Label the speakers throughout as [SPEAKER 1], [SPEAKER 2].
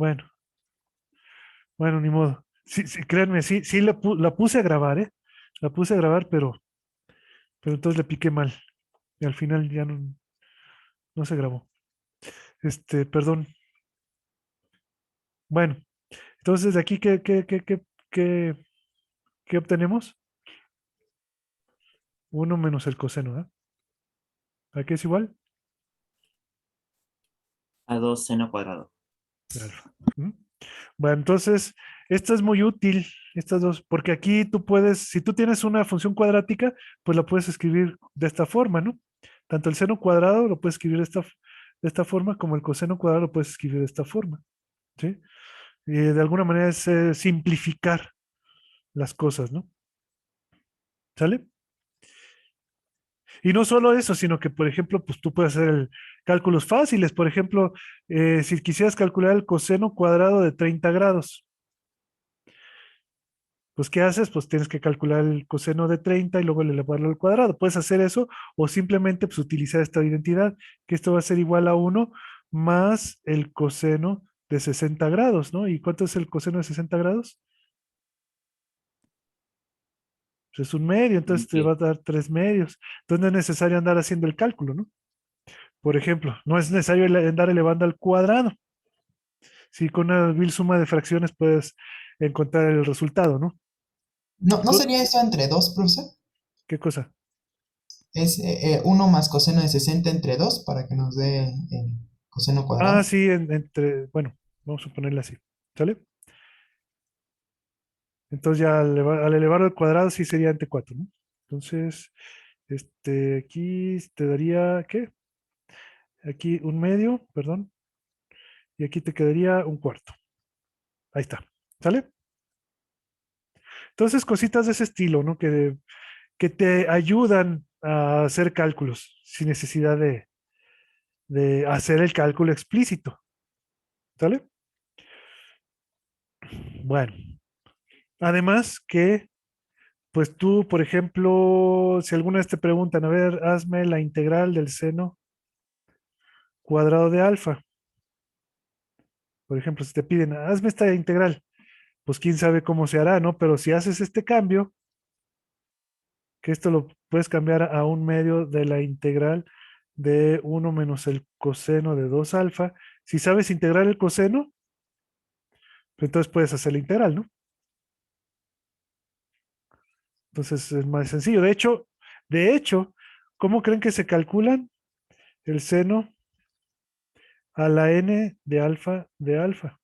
[SPEAKER 1] Bueno, bueno, ni modo. Sí, sí, créanme, sí, sí la puse a grabar, ¿eh? La puse a grabar, pero entonces le piqué mal. Y al final ya no se grabó. Perdón. Bueno, entonces de aquí, qué, qué obtenemos? Uno menos el coseno, ¿eh? ¿A qué es igual?
[SPEAKER 2] A 2 seno cuadrado.
[SPEAKER 1] De alfa. ¿Mm? Bueno, entonces, esta es muy útil, estas dos, porque aquí tú puedes, si tú tienes una función cuadrática, pues la puedes escribir de esta forma, ¿no? Tanto el seno cuadrado lo puedes escribir de esta forma, como el coseno cuadrado lo puedes escribir de esta forma, ¿sí? Y de alguna manera es simplificar las cosas, ¿no? ¿Sale? Y no solo eso, sino que, por ejemplo, pues tú puedes hacer cálculos fáciles. Por ejemplo, si quisieras calcular el coseno cuadrado de 30 grados, pues ¿qué haces? Pues tienes que calcular el coseno de 30 y luego elevarlo al cuadrado. Puedes hacer eso o simplemente pues utilizar esta identidad, que esto va a ser igual a uno más el coseno de 60 grados, ¿no? ¿Y cuánto es el coseno de 60 grados? Pues es un medio, entonces te va
[SPEAKER 2] Ok.
[SPEAKER 1] a dar 3 medios. Entonces no es necesario andar haciendo el cálculo, ¿no? Por ejemplo, no es necesario andar elevando al cuadrado. Si con una vil suma de fracciones puedes encontrar el resultado, ¿no?
[SPEAKER 3] ¿No, no
[SPEAKER 1] Co-
[SPEAKER 3] sería esto entre 2, profesor?
[SPEAKER 1] ¿Qué cosa?
[SPEAKER 3] Es 1 más coseno de 60 entre 2 para que nos dé el coseno
[SPEAKER 1] Ah,
[SPEAKER 3] cuadrado.
[SPEAKER 1] sí, bueno, vamos a ponerle así, ¿sale? Entonces ya al elevar al cuadrado sí sería ante 4, ¿no? Entonces, aquí te daría, ¿qué? Aquí un medio, perdón, y aquí te quedaría un cuarto. Ahí está, ¿sale? Entonces, cositas de ese estilo, ¿no? Que te ayudan a hacer cálculos sin necesidad de hacer el cálculo explícito, ¿sale? Bueno, además que, pues tú, por ejemplo, si alguna vez te preguntan, a ver, hazme la integral del seno cuadrado de alfa. Por ejemplo, si te piden, hazme esta integral, pues quién sabe cómo se hará, ¿no? Pero si haces este cambio, que esto lo puedes cambiar a un medio de la integral de uno menos el coseno de 2 alfa. Si sabes integrar el coseno, pues entonces puedes hacer la integral, ¿no? Entonces es más sencillo. De hecho, ¿cómo creen que se calculan el seno a la n de alfa de alfa?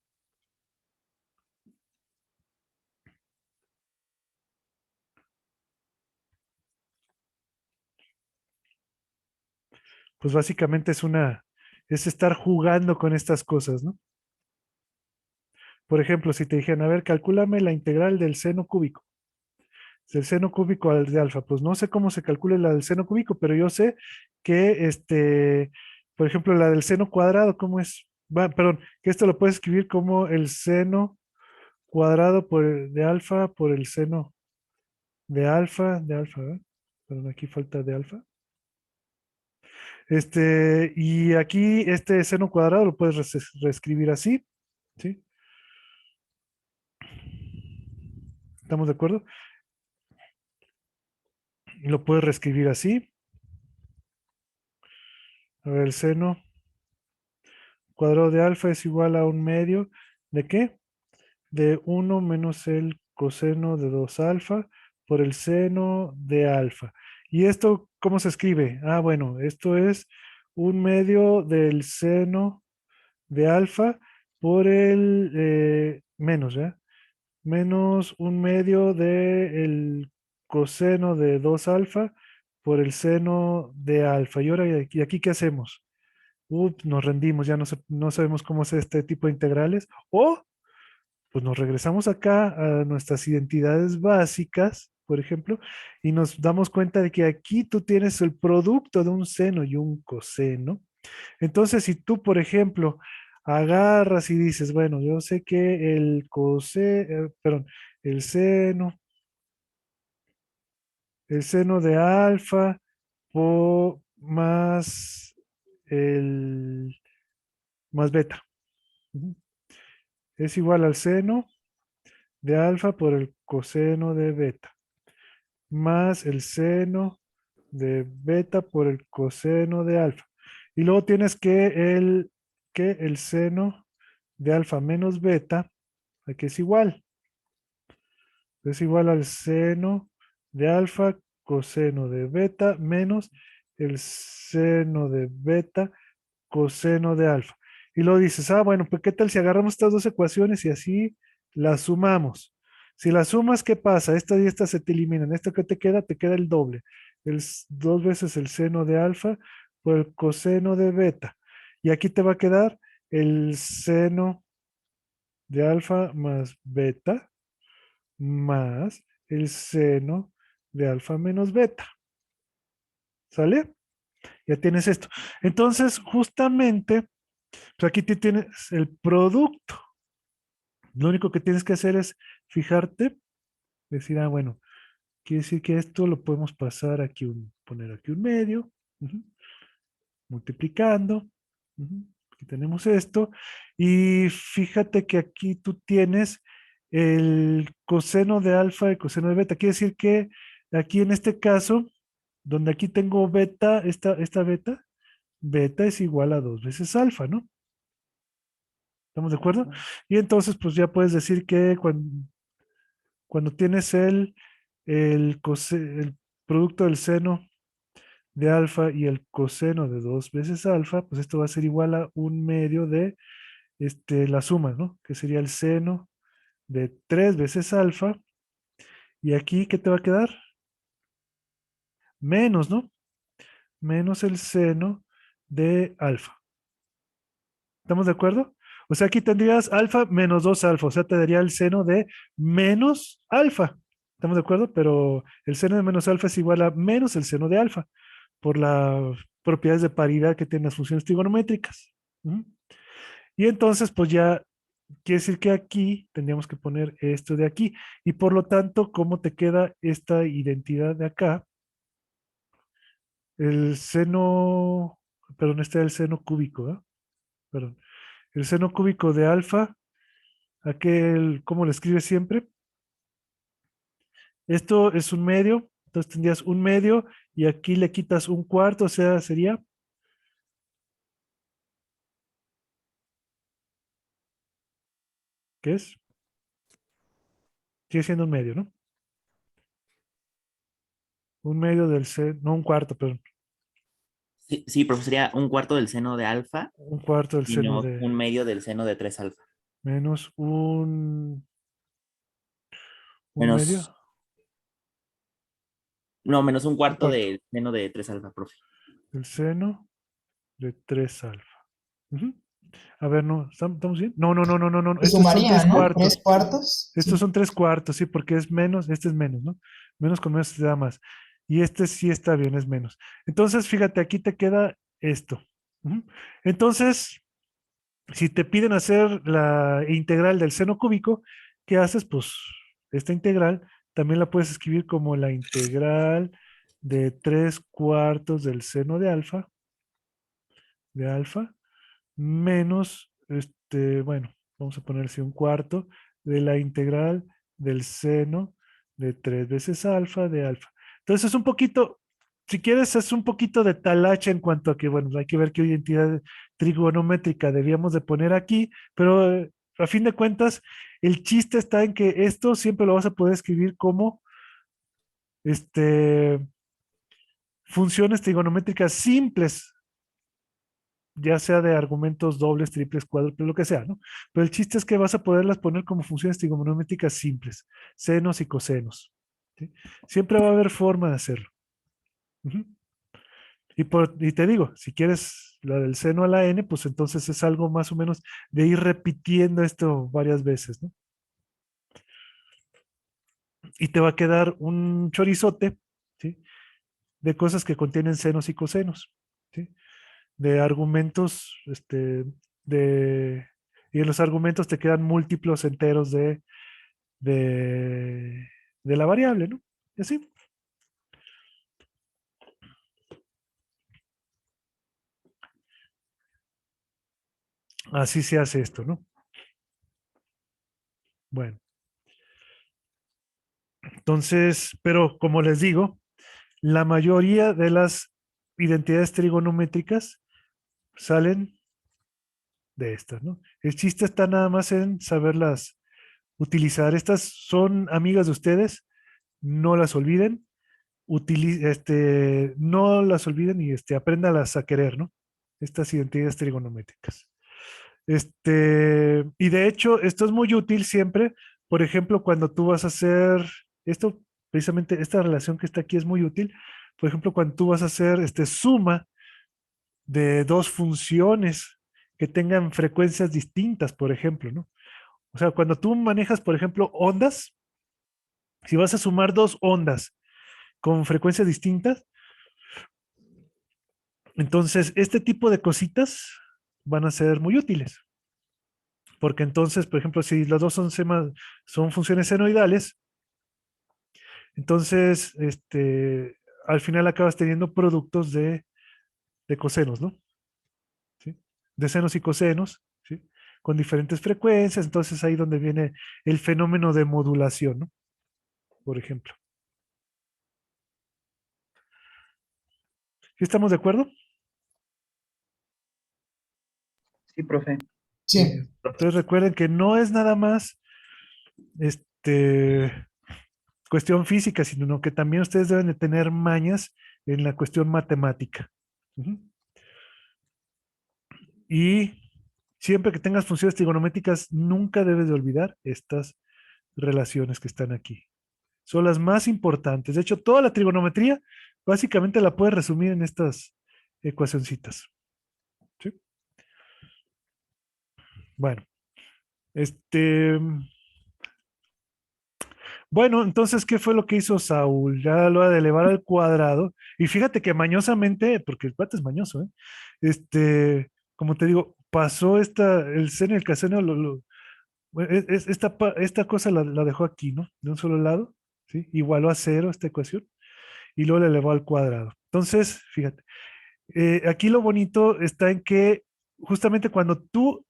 [SPEAKER 1] Pues básicamente es estar jugando con estas cosas, ¿no? Por ejemplo, si te dijeran, a ver, calcúlame la integral del seno cúbico. Del seno cúbico al de alfa. Pues no sé cómo se calcula la del seno cúbico, pero yo sé que, por ejemplo, la del seno cuadrado, ¿cómo es? Perdón, que esto lo puedes escribir como el seno cuadrado de alfa por el seno de alfa, ¿verdad? Perdón, aquí falta de alfa. Y aquí este seno cuadrado lo puedes reescribir así, ¿sí? ¿Estamos de acuerdo? Y lo puedes reescribir así. A ver, el seno cuadrado de alfa es igual a un medio ¿de qué? De uno menos el coseno de 2 alfa por el seno de alfa. ¿Y esto cómo se escribe? Ah, bueno, esto es un medio del seno de alfa por el menos, ¿ya? Menos un medio del coseno de 2 alfa por el seno de alfa. Y ahora, ¿y aquí qué hacemos? Nos rendimos, ya no sabemos cómo hacer este tipo de integrales. O pues nos regresamos acá a nuestras identidades básicas, por ejemplo, y nos damos cuenta de que aquí tú tienes el producto de un seno y un coseno. Entonces, si tú, por ejemplo, agarras y dices, bueno, yo sé que perdón, el seno, el seno de alfa más el más beta. Ujú. es igual al seno de alfa por el coseno de beta, más el seno de beta por el coseno de alfa. Y luego tienes que el seno de alfa menos beta, aquí es igual al seno de alfa coseno de beta menos el seno de beta coseno de alfa. Y luego dices, ah, bueno, pues ¿qué tal si agarramos estas dos ecuaciones y así las sumamos? Si las sumas, ¿qué pasa? Estas y estas se te eliminan. ¿Esto qué te queda? Te queda el doble. Dos veces el seno de alfa por el coseno de beta. Y aquí te va a quedar el seno de alfa más beta más el seno de alfa menos beta. ¿Sale? Ya tienes esto. Entonces, justamente, pues aquí te tienes el producto. Lo único que tienes que hacer es fijarte, decir, ah, bueno, quiere decir que esto lo podemos pasar aquí, poner aquí un medio, ujú, multiplicando. Ujú, aquí tenemos esto. Y fíjate que aquí tú tienes el coseno de alfa y coseno de beta. Quiere decir que aquí en este caso, donde aquí tengo beta, esta beta, beta es igual a 2 veces alfa, ¿no? ¿Estamos de acuerdo? Y entonces, pues ya puedes decir que cuando tienes el producto del seno de alfa y el coseno de 2 veces alfa, pues esto va a ser igual a un medio de la suma, ¿no? Que sería el seno de 3 veces alfa. Y aquí, ¿qué te va a quedar? Menos, ¿no? Menos el seno de alfa. ¿Estamos de acuerdo? O sea, aquí tendrías alfa menos 2 alfa, o sea, te daría el seno de menos alfa. ¿Estamos de acuerdo? Pero el seno de menos alfa es igual a menos el seno de alfa, por las propiedades de paridad que tienen las funciones trigonométricas. ¿Mm? Y entonces, pues ya quiere decir que aquí tendríamos que poner esto de aquí. Y por lo tanto, ¿cómo te queda esta identidad de acá? El seno, perdón, este es el seno cúbico, ¿eh? Perdón. El seno cúbico de alfa, aquel, ¿cómo lo escribe siempre? Esto es un medio, entonces tendrías un medio y aquí le quitas un cuarto, o sea, sería, ¿qué es? Sigue siendo un medio, ¿no? Un medio del seno, no un cuarto, perdón,
[SPEAKER 2] Sí, sí, profe, sería un cuarto del seno de alfa
[SPEAKER 1] un cuarto del seno
[SPEAKER 2] menos
[SPEAKER 1] de
[SPEAKER 2] un medio del seno de 3 alfa.
[SPEAKER 1] menos un
[SPEAKER 2] Menos,
[SPEAKER 1] medio,
[SPEAKER 2] no, menos un
[SPEAKER 1] un
[SPEAKER 2] cuarto
[SPEAKER 1] cuarto
[SPEAKER 2] del seno de 3 alfa, profe.
[SPEAKER 1] del seno de 3 alfa. Ujú. A ver, no, ¿estamos bien? No, no, no, no, no, no,
[SPEAKER 3] Se
[SPEAKER 1] estos son
[SPEAKER 3] sumaría,
[SPEAKER 1] tres
[SPEAKER 3] ¿no? Tres
[SPEAKER 1] cuartos.
[SPEAKER 3] cuartos.
[SPEAKER 1] Estos
[SPEAKER 3] Sí.
[SPEAKER 1] son 3 cuartos, sí, porque es menos, este es menos, ¿no? Menos con menos te da más. Y este sí está bien, es menos. Entonces, fíjate, aquí te queda esto. Ujú. Entonces, si te piden hacer la integral del seno cúbico, ¿qué haces? Pues esta integral también la puedes escribir como la integral de 3 cuartos del seno de alfa, menos, bueno, vamos a poner así un cuarto de la integral del seno de 3 veces alfa de alfa. Entonces es un poquito, si quieres, es un poquito de talacha en cuanto a que, bueno, hay que ver qué identidad trigonométrica debíamos de poner aquí, pero a fin de cuentas, el chiste está en que esto siempre lo vas a poder escribir como, este, funciones trigonométricas simples, ya sea de argumentos dobles, triples, cuádruples, lo que sea, ¿no? Pero el chiste es que vas a poderlas poner como funciones trigonométricas simples, senos y cosenos. ¿Sí? Siempre va a haber forma de hacerlo. Ujú. Y te digo, si quieres la del seno a la n, pues entonces es algo más o menos de ir repitiendo esto varias veces, ¿no? Y te va a quedar un chorizote, ¿sí? De cosas que contienen senos y cosenos, ¿sí? De argumentos, y en los argumentos te quedan múltiplos enteros de, de la variable, ¿no? Y así, así se hace esto, ¿no? Bueno, entonces, pero como les digo, la mayoría de las identidades trigonométricas salen de estas, ¿no? El chiste está nada más en saberlas utilizar. Estas son amigas de ustedes, no las olviden, no las olviden y apréndalas a querer, ¿no? Estas identidades trigonométricas. Y de hecho, esto es muy útil siempre, por ejemplo, cuando tú vas a hacer esto, precisamente esta relación que está aquí es muy útil, por ejemplo, cuando tú vas a hacer suma de dos funciones que tengan frecuencias distintas, por ejemplo, ¿no? O sea, cuando tú manejas, por ejemplo, ondas, si vas a sumar dos ondas con frecuencias distintas, entonces este tipo de cositas van a ser muy útiles. Porque entonces, por ejemplo, si las dos son funciones senoidales, entonces al final acabas teniendo productos de cosenos, ¿no? ¿Sí? De senos y cosenos, ¿sí? Con diferentes frecuencias, entonces ahí donde viene el fenómeno de modulación, ¿no? Por ejemplo. ¿Sí estamos de acuerdo?
[SPEAKER 4] Sí, profe.
[SPEAKER 3] Sí,
[SPEAKER 1] Entonces recuerden que no es nada más este, cuestión física, sino que también ustedes deben de tener mañas en la cuestión matemática. Ujú. Y siempre que tengas funciones trigonométricas, nunca debes de olvidar estas relaciones que están aquí. Son las más importantes. De hecho, toda la trigonometría básicamente la puedes resumir en estas ecuacioncitas. ¿Sí? Bueno, este, bueno, entonces, ¿qué fue lo que hizo Saúl? Ya lo ha de elevar al cuadrado. Y fíjate que mañosamente, porque el cuate es mañoso, ¿eh? Como te digo, pasó el seno y el caseno, bueno, esta cosa la dejó aquí, ¿no? De un solo lado, ¿sí? Igualó a cero esta ecuación y luego la elevó al cuadrado. Entonces, fíjate, aquí lo bonito está en que justamente cuando tú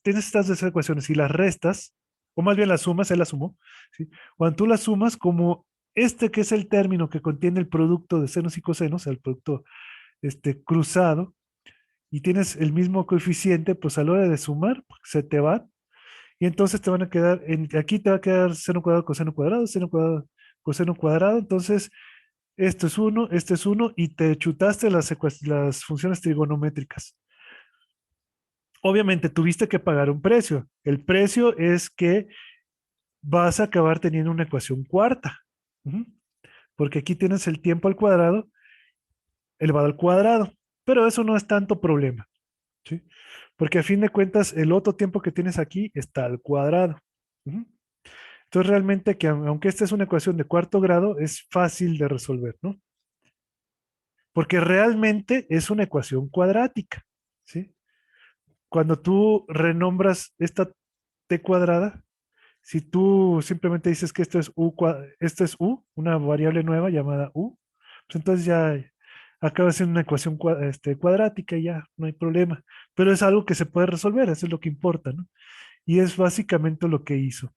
[SPEAKER 1] tienes estas dos ecuaciones y las restas, o más bien las sumas, él las sumó, ¿sí? Cuando tú las sumas, como que es el término que contiene el producto de senos y cosenos, el producto cruzado, y tienes el mismo coeficiente, pues a la hora de sumar, pues, se te va, y entonces te van a quedar, aquí te va a quedar seno cuadrado, coseno cuadrado, entonces esto es uno, este es uno, y te chutaste las funciones trigonométricas. Obviamente tuviste que pagar un precio. El precio es que vas a acabar teniendo una ecuación cuarta. Ujú. Porque aquí tienes el tiempo al cuadrado elevado al cuadrado. Pero eso no es tanto problema. ¿Sí? Porque a fin de cuentas el otro tiempo que tienes aquí está al cuadrado. Ujú. Entonces realmente que aunque esta es una ecuación de cuarto grado, es fácil de resolver, ¿no? Porque realmente es una ecuación cuadrática. ¿Sí? Cuando tú renombras esta t cuadrada, si tú simplemente dices que esto es u, una variable nueva llamada u, pues entonces ya acaba siendo una ecuación cuadrática y ya no hay problema. Pero es algo que se puede resolver, eso es lo que importa, ¿no? Y es básicamente lo que hizo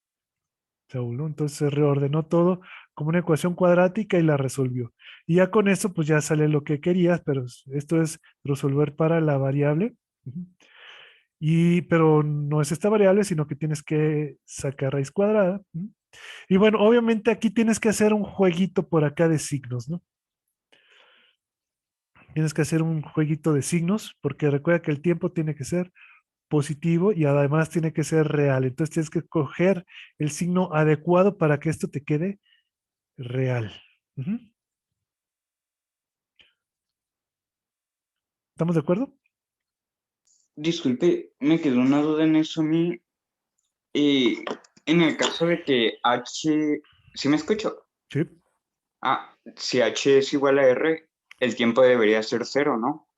[SPEAKER 1] Saúl, ¿no? Entonces se reordenó todo como una ecuación cuadrática y la resolvió. Y ya con eso, pues ya sale lo que querías, pero esto es resolver para la variable. Ujú. Pero no es esta variable, sino que tienes que sacar raíz cuadrada. ¿No? Y bueno, obviamente aquí tienes que hacer un jueguito por acá de signos, ¿no? Tienes que hacer un jueguito de signos, porque recuerda que el tiempo tiene que ser positivo y además tiene que ser real. Entonces tienes que coger el signo adecuado para que esto te quede real. Ujú. ¿Estamos de acuerdo?
[SPEAKER 4] Disculpe, me quedó una duda en eso a mí. Eh, en el caso de que H, ¿sí me escucho?
[SPEAKER 1] Sí.
[SPEAKER 4] Ah, si H es igual a R, el tiempo debería ser cero, ¿no?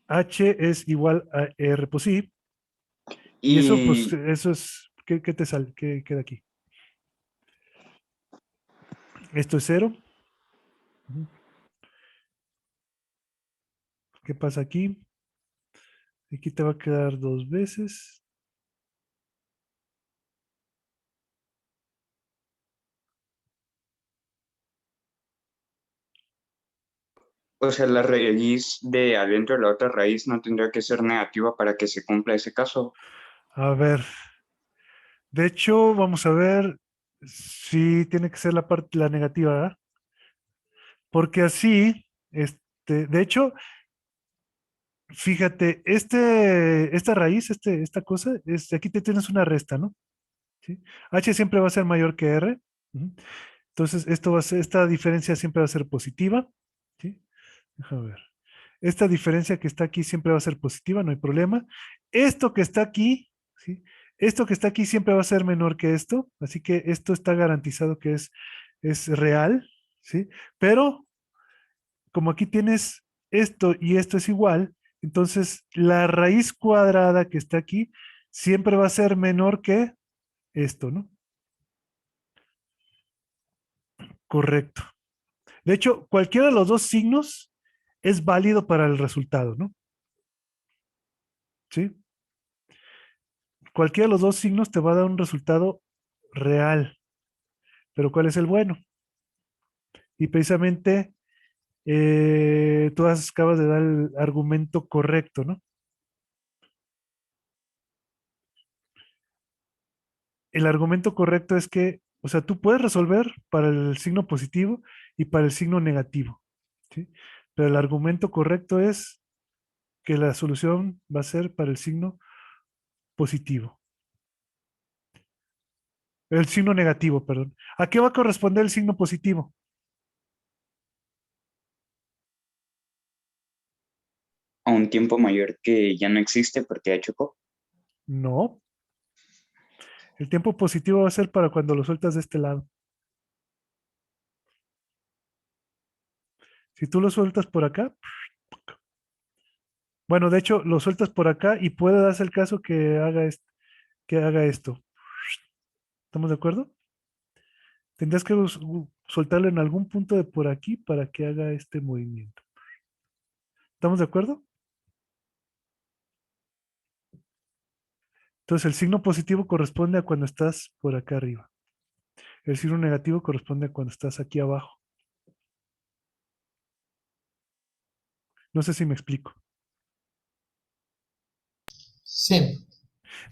[SPEAKER 1] H es igual a R, pues sí. Y eso, pues,
[SPEAKER 4] Y
[SPEAKER 1] eso es, ¿qué te sale? ¿Qué queda aquí? Esto es cero. Ujú. ¿Qué pasa aquí? Aquí te va a quedar dos veces.
[SPEAKER 4] O sea, la raíz de adentro de la otra raíz no tendría que ser negativa para que se cumpla ese caso.
[SPEAKER 1] A ver, de hecho, vamos a ver si tiene que ser la parte, la negativa, ¿verdad? Porque así, de hecho, fíjate, esta raíz, esta cosa, aquí te tienes una resta, ¿no? ¿Sí? H siempre va a ser mayor que R. Ujú. Entonces, esta diferencia siempre va a ser positiva. ¿Sí? Déjame ver. Esta diferencia que está aquí siempre va a ser positiva, no hay problema. Esto que está aquí, ¿sí? Esto que está aquí siempre va a ser menor que esto, así que esto está garantizado que es real, ¿sí? Pero como aquí tienes esto y esto es igual, entonces la raíz cuadrada que está aquí siempre va a ser menor que esto, ¿no? Correcto. De hecho, cualquiera de los dos signos es válido para el resultado, ¿no? ¿Sí? Cualquiera de los dos signos te va a dar un resultado real, pero ¿cuál es el bueno? Y precisamente tú acabas de dar el argumento correcto, ¿no? El argumento correcto es que, o sea, tú puedes resolver para el signo positivo y para el signo negativo, ¿sí? Pero el argumento correcto es que la solución va a ser para el signo positivo. El signo negativo, perdón. ¿A qué va a corresponder el signo positivo?
[SPEAKER 4] A un tiempo mayor que ya no existe porque ya chocó.
[SPEAKER 1] No. El tiempo positivo va a ser para cuando lo sueltas de este lado. Si tú lo sueltas por acá, bueno, de hecho, lo sueltas por acá y puede darse el caso que haga esto. ¿Estamos de acuerdo? Tendrás que soltarlo en algún punto de por aquí para que haga este movimiento. ¿Estamos de acuerdo? Entonces, el signo positivo corresponde a cuando estás por acá arriba. El signo negativo corresponde a cuando estás aquí abajo. No sé si me explico.
[SPEAKER 3] Sí,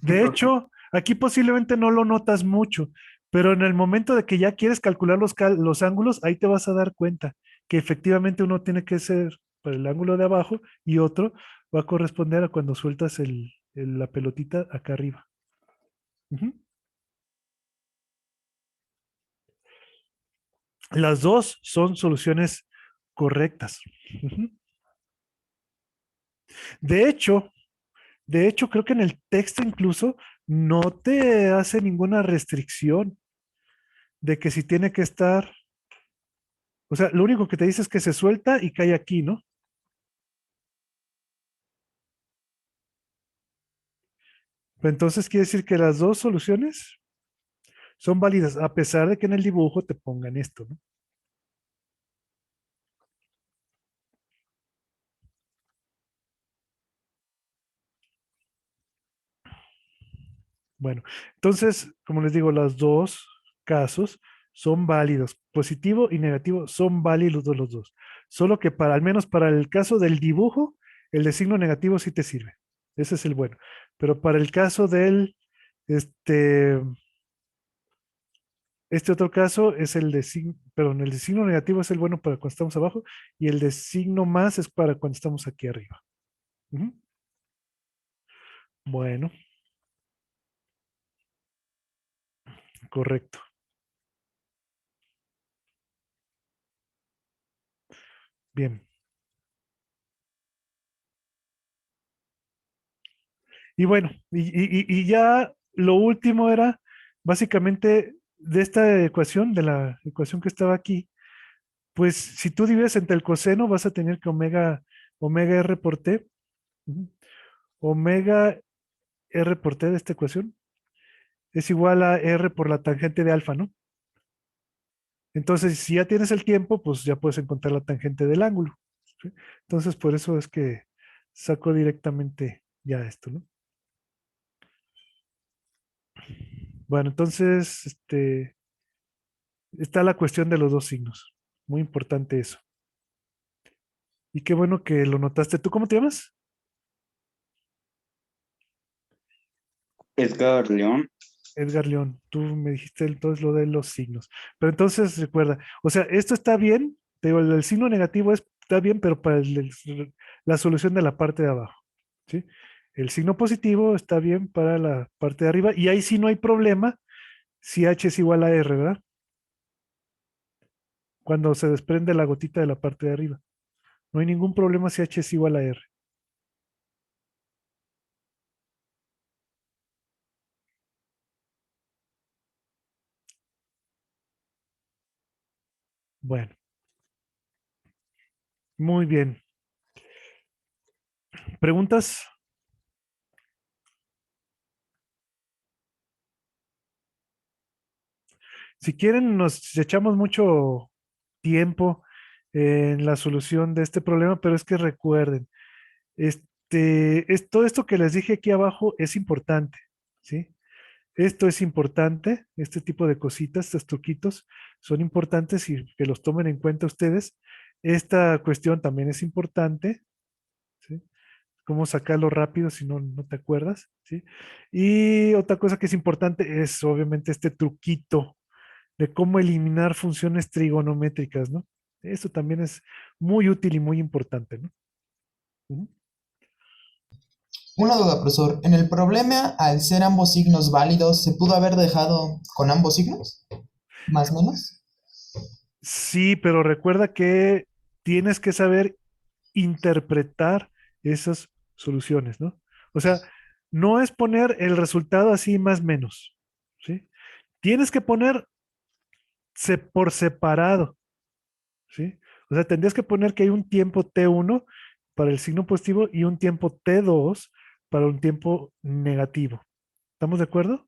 [SPEAKER 1] De hecho, aquí posiblemente no lo notas mucho, pero en el momento de que ya quieres calcular los ángulos, ahí te vas a dar cuenta que efectivamente uno tiene que ser para el ángulo de abajo y otro va a corresponder a cuando sueltas la pelotita acá arriba. Ujú. Las dos son soluciones correctas. Ujú. De hecho, de hecho, creo que en el texto incluso no te hace ninguna restricción de que si tiene que estar. O sea, lo único que te dice es que se suelta y cae aquí, ¿no? Pero entonces quiere decir que las dos soluciones son válidas, a pesar de que en el dibujo te pongan esto, ¿no? Bueno, entonces, como les digo, los dos casos son válidos. Positivo y negativo son válidos los dos. Solo que al menos para el caso del dibujo, el de signo negativo sí te sirve. Ese es el bueno. Pero para el caso este, este otro caso es el de signo, perdón, el de signo negativo es el bueno para cuando estamos abajo y el de signo más es para cuando estamos aquí arriba. Ujú. Bueno, correcto. Bien. Y bueno, y ya lo último era básicamente de esta ecuación, de la ecuación que estaba aquí, pues si tú divides entre el coseno vas a tener que omega r por t, ujú, omega r por t de esta ecuación es igual a r por la tangente de alfa, ¿no? Entonces, si ya tienes el tiempo, pues ya puedes encontrar la tangente del ángulo, ¿sí? Entonces, por eso es que saco directamente ya esto, ¿no? Bueno, entonces, está la cuestión de los dos signos. Muy importante eso. Y qué bueno que lo notaste. ¿Tú cómo te llamas?
[SPEAKER 4] Edgar León.
[SPEAKER 1] Edgar León. Tú me dijiste entonces lo de los signos. Pero entonces recuerda, o sea, esto está bien, te digo, el signo negativo está bien, pero para la solución de la parte de abajo, ¿sí? El signo positivo está bien para la parte de arriba y ahí sí no hay problema si H es igual a R, ¿verdad? Cuando se desprende la gotita de la parte de arriba. No hay ningún problema si H es igual a R. Bueno, muy bien. ¿Preguntas? Si quieren, nos echamos mucho tiempo en la solución de este problema, pero es que recuerden, todo esto que les dije aquí abajo es importante, ¿sí? Esto es importante, este tipo de cositas, estos truquitos son importantes y que los tomen en cuenta ustedes. Esta cuestión también es importante, ¿sí? Cómo sacarlo rápido si no, no te acuerdas, ¿sí? Y otra cosa que es importante es obviamente este truquito de cómo eliminar funciones trigonométricas, ¿no? Eso también es muy útil y muy importante, ¿no? Ujú.
[SPEAKER 3] Una duda, profesor. En el problema, al ser ambos signos válidos, ¿se pudo haber dejado con ambos signos? ¿Más o menos?
[SPEAKER 1] Sí, pero recuerda que tienes que saber interpretar esas soluciones, ¿no? O sea, no es poner el resultado así más menos, ¿sí? Tienes que poner por separado, ¿sí? O sea, tendrías que poner que hay un tiempo T1 para el signo positivo y un tiempo T2 para un tiempo negativo. ¿Estamos de acuerdo?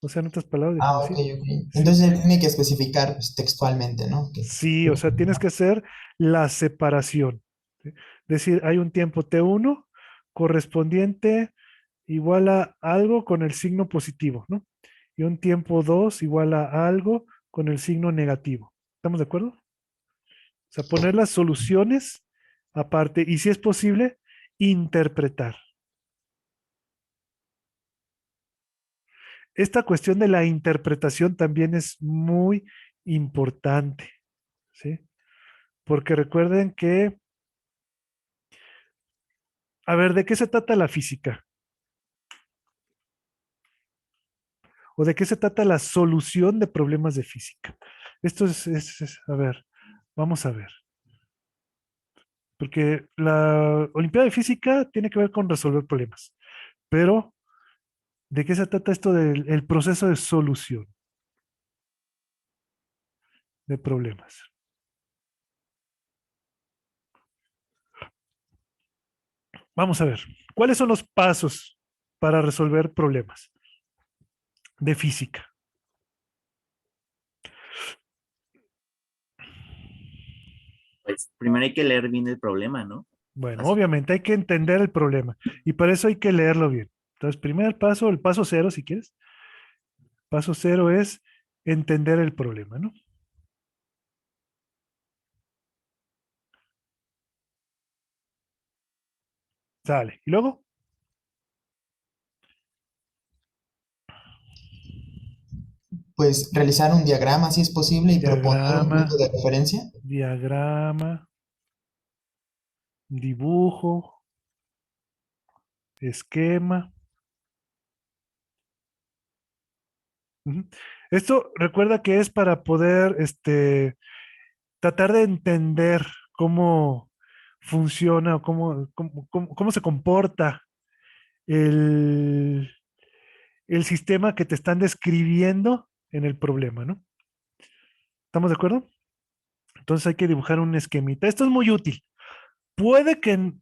[SPEAKER 1] O sea, en otras palabras, déjame
[SPEAKER 3] Ah, ok,
[SPEAKER 1] decir.
[SPEAKER 3] ok.
[SPEAKER 1] Sí,
[SPEAKER 3] Entonces él tiene que especificar pues, textualmente, ¿no?
[SPEAKER 1] sí, o sea, tienes que hacer la separación. ¿Sí? Decir, hay un tiempo T1 correspondiente igual a algo con el signo positivo, ¿no? Y un tiempo 2 igual a algo con el signo negativo. ¿Estamos de acuerdo? O sea, poner las soluciones aparte y si es posible, interpretar. Esta cuestión de la interpretación también es muy importante, ¿sí? Porque recuerden que, a ver, ¿de qué se trata la física? ¿O de qué se trata la solución de problemas de física? Esto a ver, vamos a ver. Porque la Olimpiada de Física tiene que ver con resolver problemas. Pero, ¿de qué se trata esto del el proceso de solución de problemas? Vamos a ver, ¿cuáles son los pasos para resolver problemas de física?
[SPEAKER 2] Pues primero hay que leer bien el problema, ¿no?
[SPEAKER 1] Bueno,
[SPEAKER 2] Así.
[SPEAKER 1] obviamente hay que entender el problema y para eso hay que leerlo bien. Entonces, primer paso, el paso cero, si quieres. Paso cero es entender el problema, ¿no? Sale. Y luego,
[SPEAKER 3] Pues realizar un diagrama si es posible y proponer un
[SPEAKER 1] diagrama,
[SPEAKER 3] punto de referencia.
[SPEAKER 1] diagrama, dibujo, esquema. Ujú. Esto recuerda que es para poder tratar de entender cómo funciona o cómo se comporta el, el sistema que te están describiendo en el problema, ¿no? ¿Estamos de acuerdo? Entonces hay que dibujar un esquemita. Esto es muy útil. Puede que,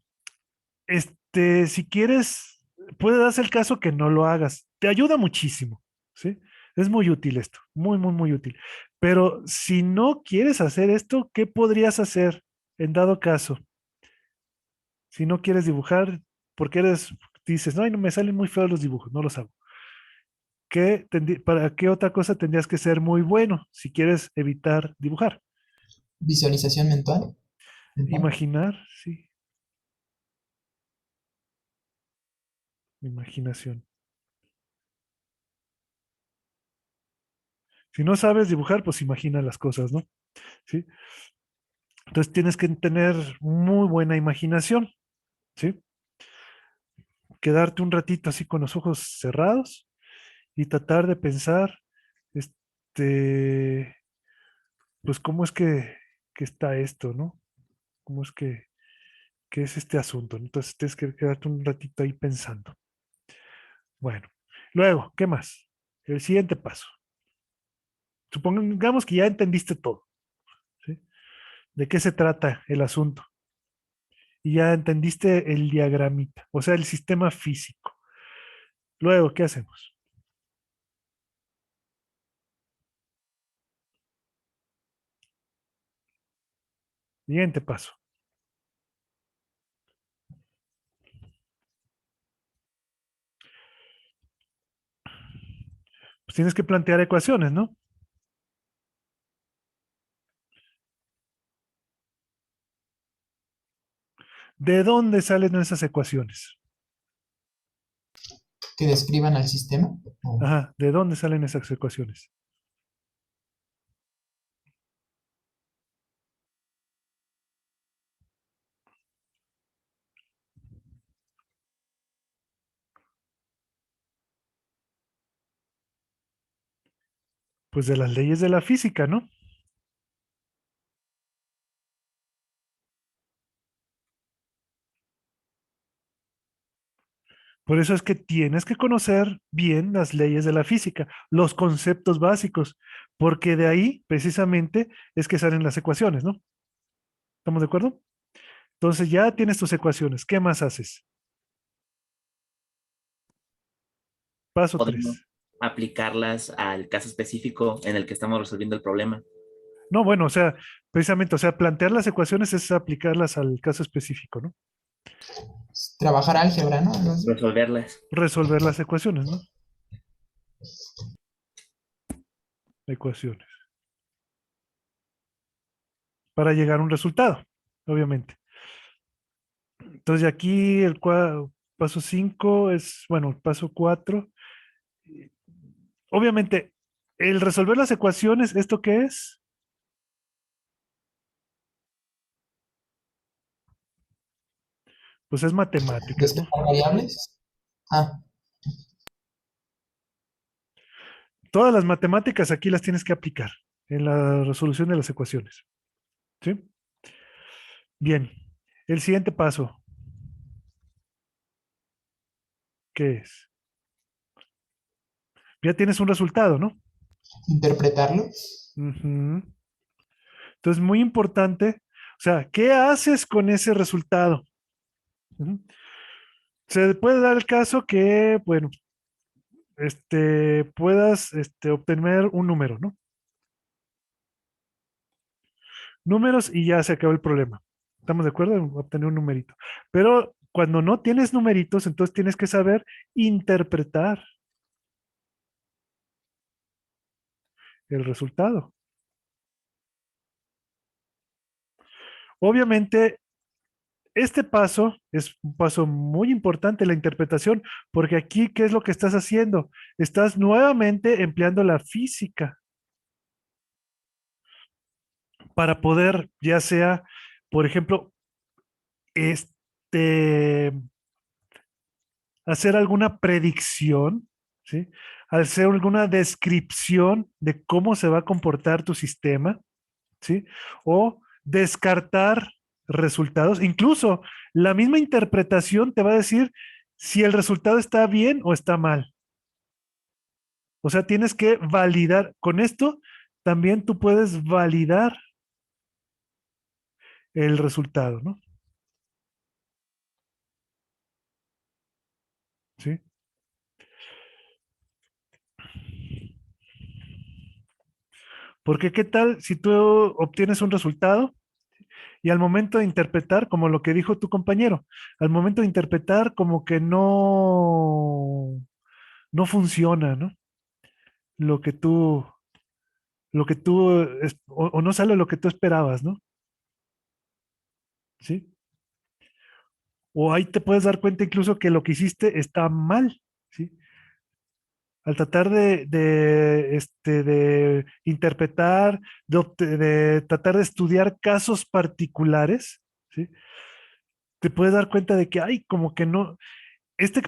[SPEAKER 1] si quieres, puede darse el caso que no lo hagas. Te ayuda muchísimo, ¿sí? Es muy útil esto, muy, muy, muy útil. Pero si no quieres hacer esto, ¿qué podrías hacer en dado caso? Si no quieres dibujar, porque dices, no, no me salen muy feos los dibujos, no los hago. ¿Para qué otra cosa tendrías que ser muy bueno si quieres evitar dibujar?
[SPEAKER 3] Visualización mental.
[SPEAKER 1] Imaginar, sí. Imaginación. Si no sabes dibujar, pues imagina las cosas, ¿no? ¿Sí? Entonces tienes que tener muy buena imaginación, ¿sí? Quedarte un ratito así con los ojos cerrados y tratar de pensar, este, pues cómo es que está esto, ¿no? ¿Cómo es que es este asunto? ¿No? Entonces tienes que quedarte un ratito ahí pensando. Bueno, luego, ¿qué más? El siguiente paso. Supongamos que ya entendiste todo, ¿sí? ¿De qué se trata el asunto? Y ya entendiste el diagramita, o sea, el sistema físico. Luego, ¿qué hacemos? Siguiente paso. Pues tienes que plantear ecuaciones, ¿no? ¿De dónde salen esas ecuaciones?
[SPEAKER 3] Que describan al sistema.
[SPEAKER 1] Ajá, ¿de dónde salen esas ecuaciones? Pues de las leyes de la física, ¿no? Por eso es que tienes que conocer bien las leyes de la física, los conceptos básicos, porque de ahí precisamente es que salen las ecuaciones, ¿no? ¿Estamos de acuerdo? Entonces ya tienes tus ecuaciones. ¿Qué más haces? Paso
[SPEAKER 2] Podemos
[SPEAKER 1] 3.
[SPEAKER 2] aplicarlas al caso específico en el que estamos resolviendo el problema,
[SPEAKER 1] No, bueno, o sea, precisamente, o sea, plantear las ecuaciones es aplicarlas al caso específico, ¿no?
[SPEAKER 3] Trabajar álgebra, ¿no? Algo así.
[SPEAKER 2] resolverlas.
[SPEAKER 1] Resolver las ecuaciones, ¿no? Ecuaciones. Para llegar a un resultado, obviamente. Entonces aquí el paso 5 es, bueno, el paso 4. Obviamente, el resolver las ecuaciones, ¿esto qué es? Pues es matemáticas, ¿no?
[SPEAKER 3] Despejar variables. Ah,
[SPEAKER 1] Todas las matemáticas aquí las tienes que aplicar en la resolución de las ecuaciones. ¿Sí? Bien. El siguiente paso, ¿qué es? Ya tienes un resultado, ¿no?
[SPEAKER 3] interpretarlo.
[SPEAKER 1] Ujú. Entonces, muy importante, o sea, ¿qué haces con ese resultado? Ujú. Se puede dar el caso que, bueno, puedas obtener un número, ¿no? Números y ya se acabó el problema. ¿Estamos de acuerdo en obtener un numerito? Pero cuando no tienes numeritos, entonces tienes que saber interpretar el resultado. Obviamente, este paso es un paso muy importante, la interpretación, porque aquí, ¿qué es lo que estás haciendo? Estás nuevamente empleando la física para poder, ya sea, por ejemplo, este, hacer alguna predicción, ¿sí? Hacer alguna descripción de cómo se va a comportar tu sistema, ¿sí? O descartar resultados. Incluso la misma interpretación te va a decir si el resultado está bien o está mal. O sea, tienes que validar. Con esto también tú puedes validar el resultado, ¿no? ¿Sí? Porque qué tal si tú obtienes un resultado y al momento de interpretar, como lo que dijo tu compañero, al momento de interpretar como que no funciona, ¿no? Lo que tú, lo que tú, o no sale lo que tú esperabas, ¿no? ¿sí? O ahí te puedes dar cuenta incluso que lo que hiciste está mal, ¿sí? Al tratar de interpretar, de tratar de estudiar casos particulares, ¿sí? Te puedes dar cuenta de que, ay, como que no,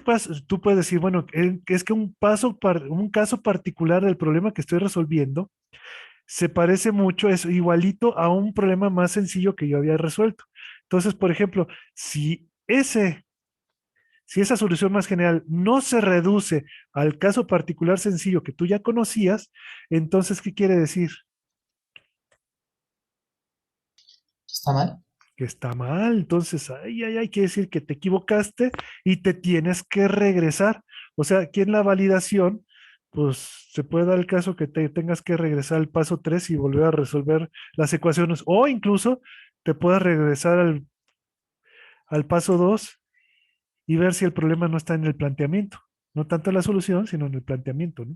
[SPEAKER 1] paso, tú puedes decir, bueno, es que un caso particular del problema que estoy resolviendo se parece mucho, es igualito a un problema más sencillo que yo había resuelto. Entonces, por ejemplo, si esa solución más general no se reduce al caso particular sencillo que tú ya conocías, entonces, ¿qué quiere decir?
[SPEAKER 3] ¿Está mal?
[SPEAKER 1] Que está mal. Entonces, quiere decir que te equivocaste y te tienes que regresar. O sea, aquí en la validación, pues se puede dar el caso que te tengas que regresar al paso 3 y volver a resolver las ecuaciones, o incluso te puedas regresar al paso 2 y ver si el problema no está en el planteamiento. No tanto en la solución, sino en el planteamiento, ¿no?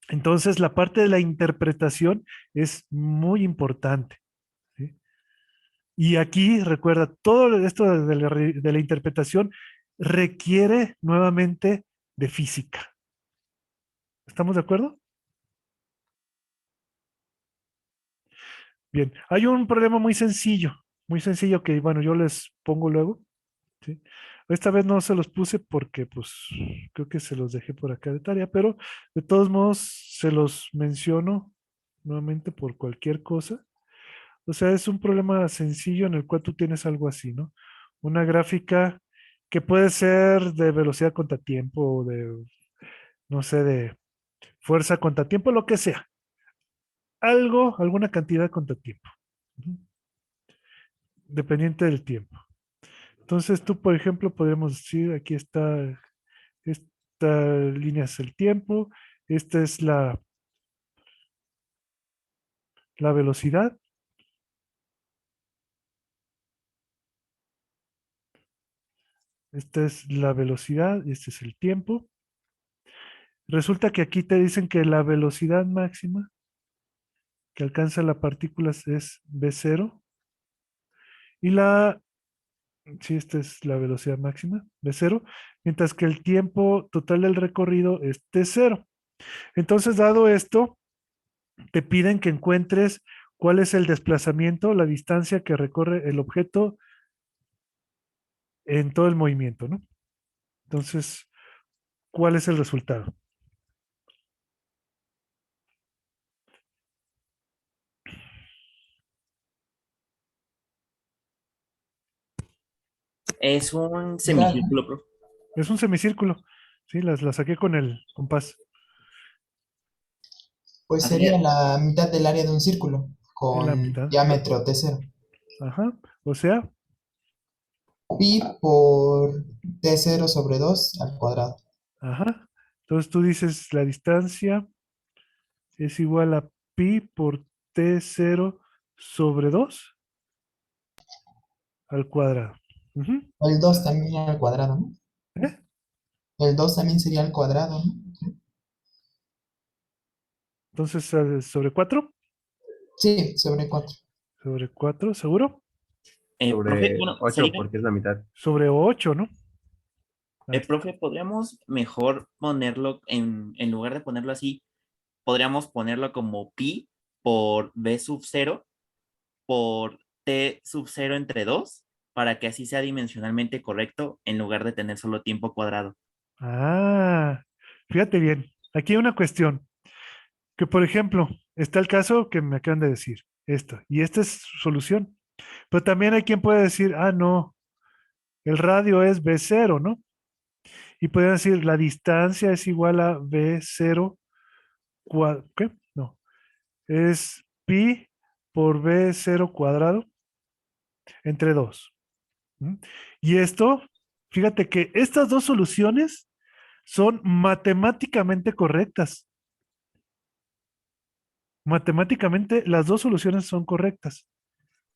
[SPEAKER 1] Entonces, la parte de la interpretación es muy importante, ¿sí? Y aquí, recuerda, todo esto de la interpretación requiere nuevamente de física. ¿Estamos de acuerdo? Bien, hay un problema muy sencillo que, bueno, yo les pongo luego, ¿sí? Esta vez no se los puse porque, pues, creo que se los dejé por acá de tarea, pero de todos modos se los menciono nuevamente por cualquier cosa. O sea, es un problema sencillo en el cual tú tienes algo así, ¿no? Una gráfica que puede ser de velocidad contra tiempo, o de, no sé, de fuerza contra tiempo, lo que sea. Alguna cantidad contra tiempo, ujú, dependiente del tiempo. Entonces tú, por ejemplo, podríamos decir, aquí está, esta línea es el tiempo, esta es la velocidad, esta es la velocidad y este es el tiempo. Resulta que aquí te dicen que la velocidad máxima que alcanza la partícula es v0 y sí, esta es la velocidad máxima, v0, mientras que el tiempo total del recorrido es t0. Entonces, dado esto, te piden que encuentres cuál es el desplazamiento, la distancia que recorre el objeto en todo el movimiento, ¿no? Entonces, ¿cuál es el resultado?
[SPEAKER 2] Es un
[SPEAKER 3] Igual, ¿no?
[SPEAKER 2] semicírculo, profe.
[SPEAKER 1] Es un semicírculo, ¿sí? La saqué con el compás.
[SPEAKER 3] Pues
[SPEAKER 2] Así
[SPEAKER 3] sería
[SPEAKER 2] es.
[SPEAKER 3] la mitad del área de un círculo
[SPEAKER 1] En la
[SPEAKER 3] con
[SPEAKER 1] mitad.
[SPEAKER 3] diámetro T0.
[SPEAKER 1] Ajá. O sea,
[SPEAKER 3] Pi por T0 sobre 2 al cuadrado.
[SPEAKER 1] ajá. Entonces tú dices la distancia es igual a pi por t0 sobre 2 al cuadrado. Ujú.
[SPEAKER 3] El 2 también al cuadrado, ¿no?
[SPEAKER 1] ¿Eh?
[SPEAKER 3] El 2 también sería al cuadrado, ¿no?
[SPEAKER 1] Entonces, sobre 4,
[SPEAKER 3] Sí, sobre 4.
[SPEAKER 1] sobre 4, ¿seguro?
[SPEAKER 2] Profe,
[SPEAKER 5] Sobre
[SPEAKER 2] bueno,
[SPEAKER 5] 8
[SPEAKER 2] sería,
[SPEAKER 5] porque es la mitad.
[SPEAKER 1] Sobre 8, ¿no? Ahí está.
[SPEAKER 2] profe, podríamos mejor ponerlo en lugar de ponerlo así, podríamos ponerlo como pi por b sub 0 por t sub 0 entre 2 para que así sea dimensionalmente correcto en lugar de tener solo tiempo cuadrado.
[SPEAKER 1] Ah, fíjate bien. Aquí hay una cuestión. Que, por ejemplo, está el caso que me acaban de decir, esto, y esta es su solución. Pero también hay quien puede decir, ah, no, el radio es B0, ¿no? Y pueden decir, la distancia es igual a B0, ¿qué? No, es pi por B0 cuadrado entre 2. Y esto, fíjate que estas dos soluciones son matemáticamente correctas. Matemáticamente, las dos soluciones son correctas.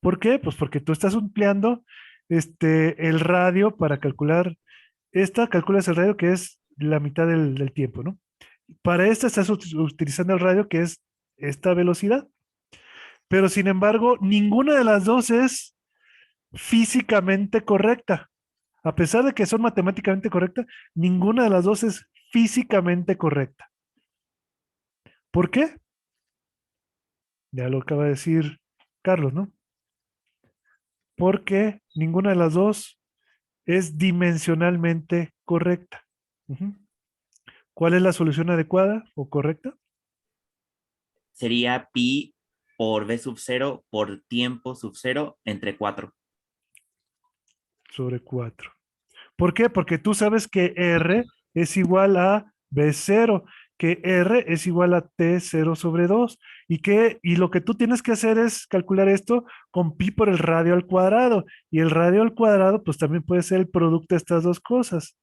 [SPEAKER 1] ¿Por qué? Pues porque tú estás empleando el radio para calcular, calculas el radio que es la mitad del tiempo, ¿no? Para esta estás utilizando el radio que es esta velocidad, pero sin embargo, ninguna de las dos es físicamente correcta. A pesar de que son matemáticamente correctas, ninguna de las dos es físicamente correcta. ¿Por qué? Ya lo acaba de decir Carlos, ¿no? Porque ninguna de las dos es dimensionalmente correcta. Ujú. ¿Cuál es la solución adecuada o correcta?
[SPEAKER 2] Sería pi por v sub 0 por tiempo sub 0 entre 4.
[SPEAKER 1] Sobre 4. ¿Por qué? Porque tú sabes que R es igual a B0, que R es igual a T0 sobre 2. Y lo que tú tienes que hacer es calcular esto con pi por el radio al cuadrado. Y el radio al cuadrado, pues también puede ser el producto de estas dos cosas.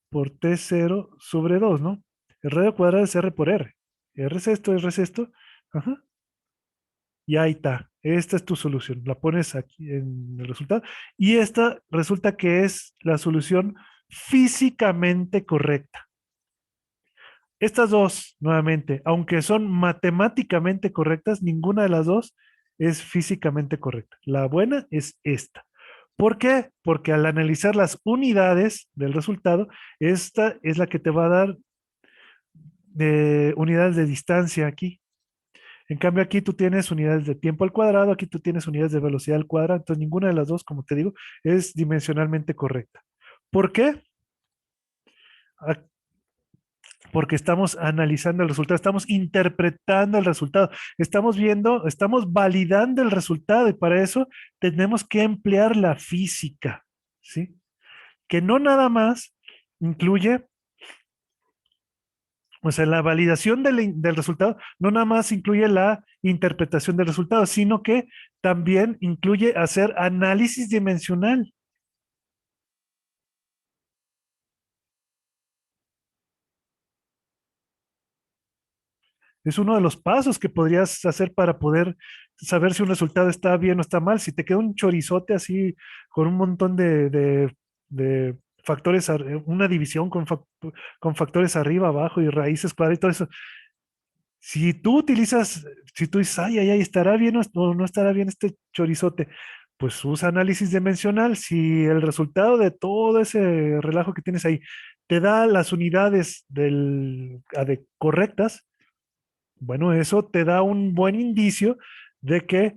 [SPEAKER 1] Por T0 sobre 2, ¿no? El radio al cuadrado es R por R. R es esto, R es esto. Ajá. Y ahí está. Esta es tu solución. La pones aquí en el resultado. Y esta resulta que es la solución físicamente correcta. Estas dos, nuevamente, aunque son matemáticamente correctas, ninguna de las dos es físicamente correcta. La buena es esta. ¿Por qué? Porque al analizar las unidades del resultado, esta es la que te va a dar unidades de distancia aquí. En cambio, aquí tú tienes unidades de tiempo al cuadrado, aquí tú tienes unidades de velocidad al cuadrado, entonces ninguna de las dos, como te digo, es dimensionalmente correcta. ¿Por qué? Ah, porque estamos analizando el resultado, estamos interpretando el resultado, estamos viendo, estamos validando el resultado y para eso tenemos que emplear la física, ¿sí? Que no nada más incluye, o sea, la validación del resultado no nada más incluye la interpretación del resultado, sino que también incluye hacer análisis dimensional. Es uno de los pasos que podrías hacer para poder saber si un resultado está bien o está mal. Si te queda un chorizote así con un montón de factores, una división con factores arriba, abajo y raíces cuadradas y todo eso. Si tú utilizas, si tú dices, ay, ay, ay, ¿estará bien o no estará bien este chorizote? Pues usa análisis dimensional. Si el resultado de todo ese relajo que tienes ahí te da las unidades correctas, bueno, eso te da un buen indicio de que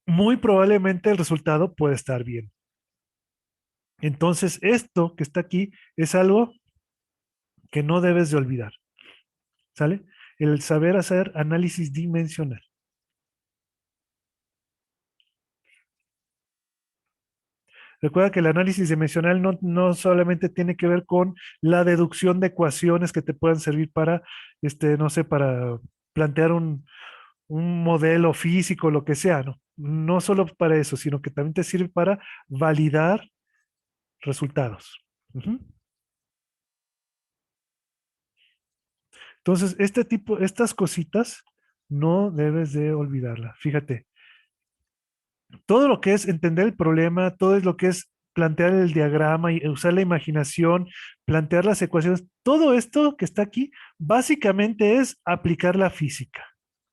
[SPEAKER 1] muy probablemente el resultado puede estar bien. Entonces, esto que está aquí es algo que no debes de olvidar, ¿sale? El saber hacer análisis dimensional. Recuerda que el análisis dimensional no solamente tiene que ver con la deducción de ecuaciones que te puedan servir para, no sé, para plantear un modelo físico, lo que sea, ¿no? No solo para eso, sino que también te sirve para validar resultados. Ujú. Entonces, estas cositas no debes de olvidarlas. Fíjate, todo lo que es entender el problema, todo es lo que es plantear el diagrama y usar la imaginación, plantear las ecuaciones, todo esto que está aquí, básicamente es aplicar la física,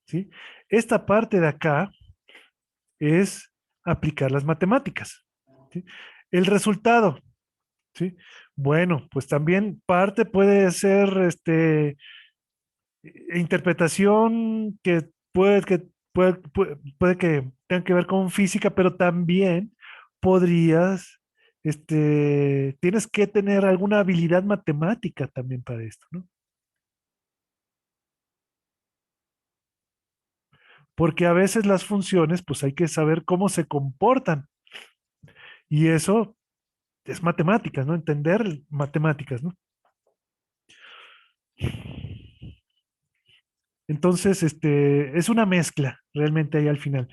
[SPEAKER 1] ¿sí? Esta parte de acá es aplicar las matemáticas, ¿sí? El resultado, ¿sí? Bueno, pues también parte puede ser interpretación puede que tenga que ver con física, pero también podrías, tienes que tener alguna habilidad matemática también para esto, ¿no? Porque a veces las funciones, pues hay que saber cómo se comportan. Y eso es matemáticas, ¿no? Entender matemáticas, ¿no? Entonces, es una mezcla realmente ahí al final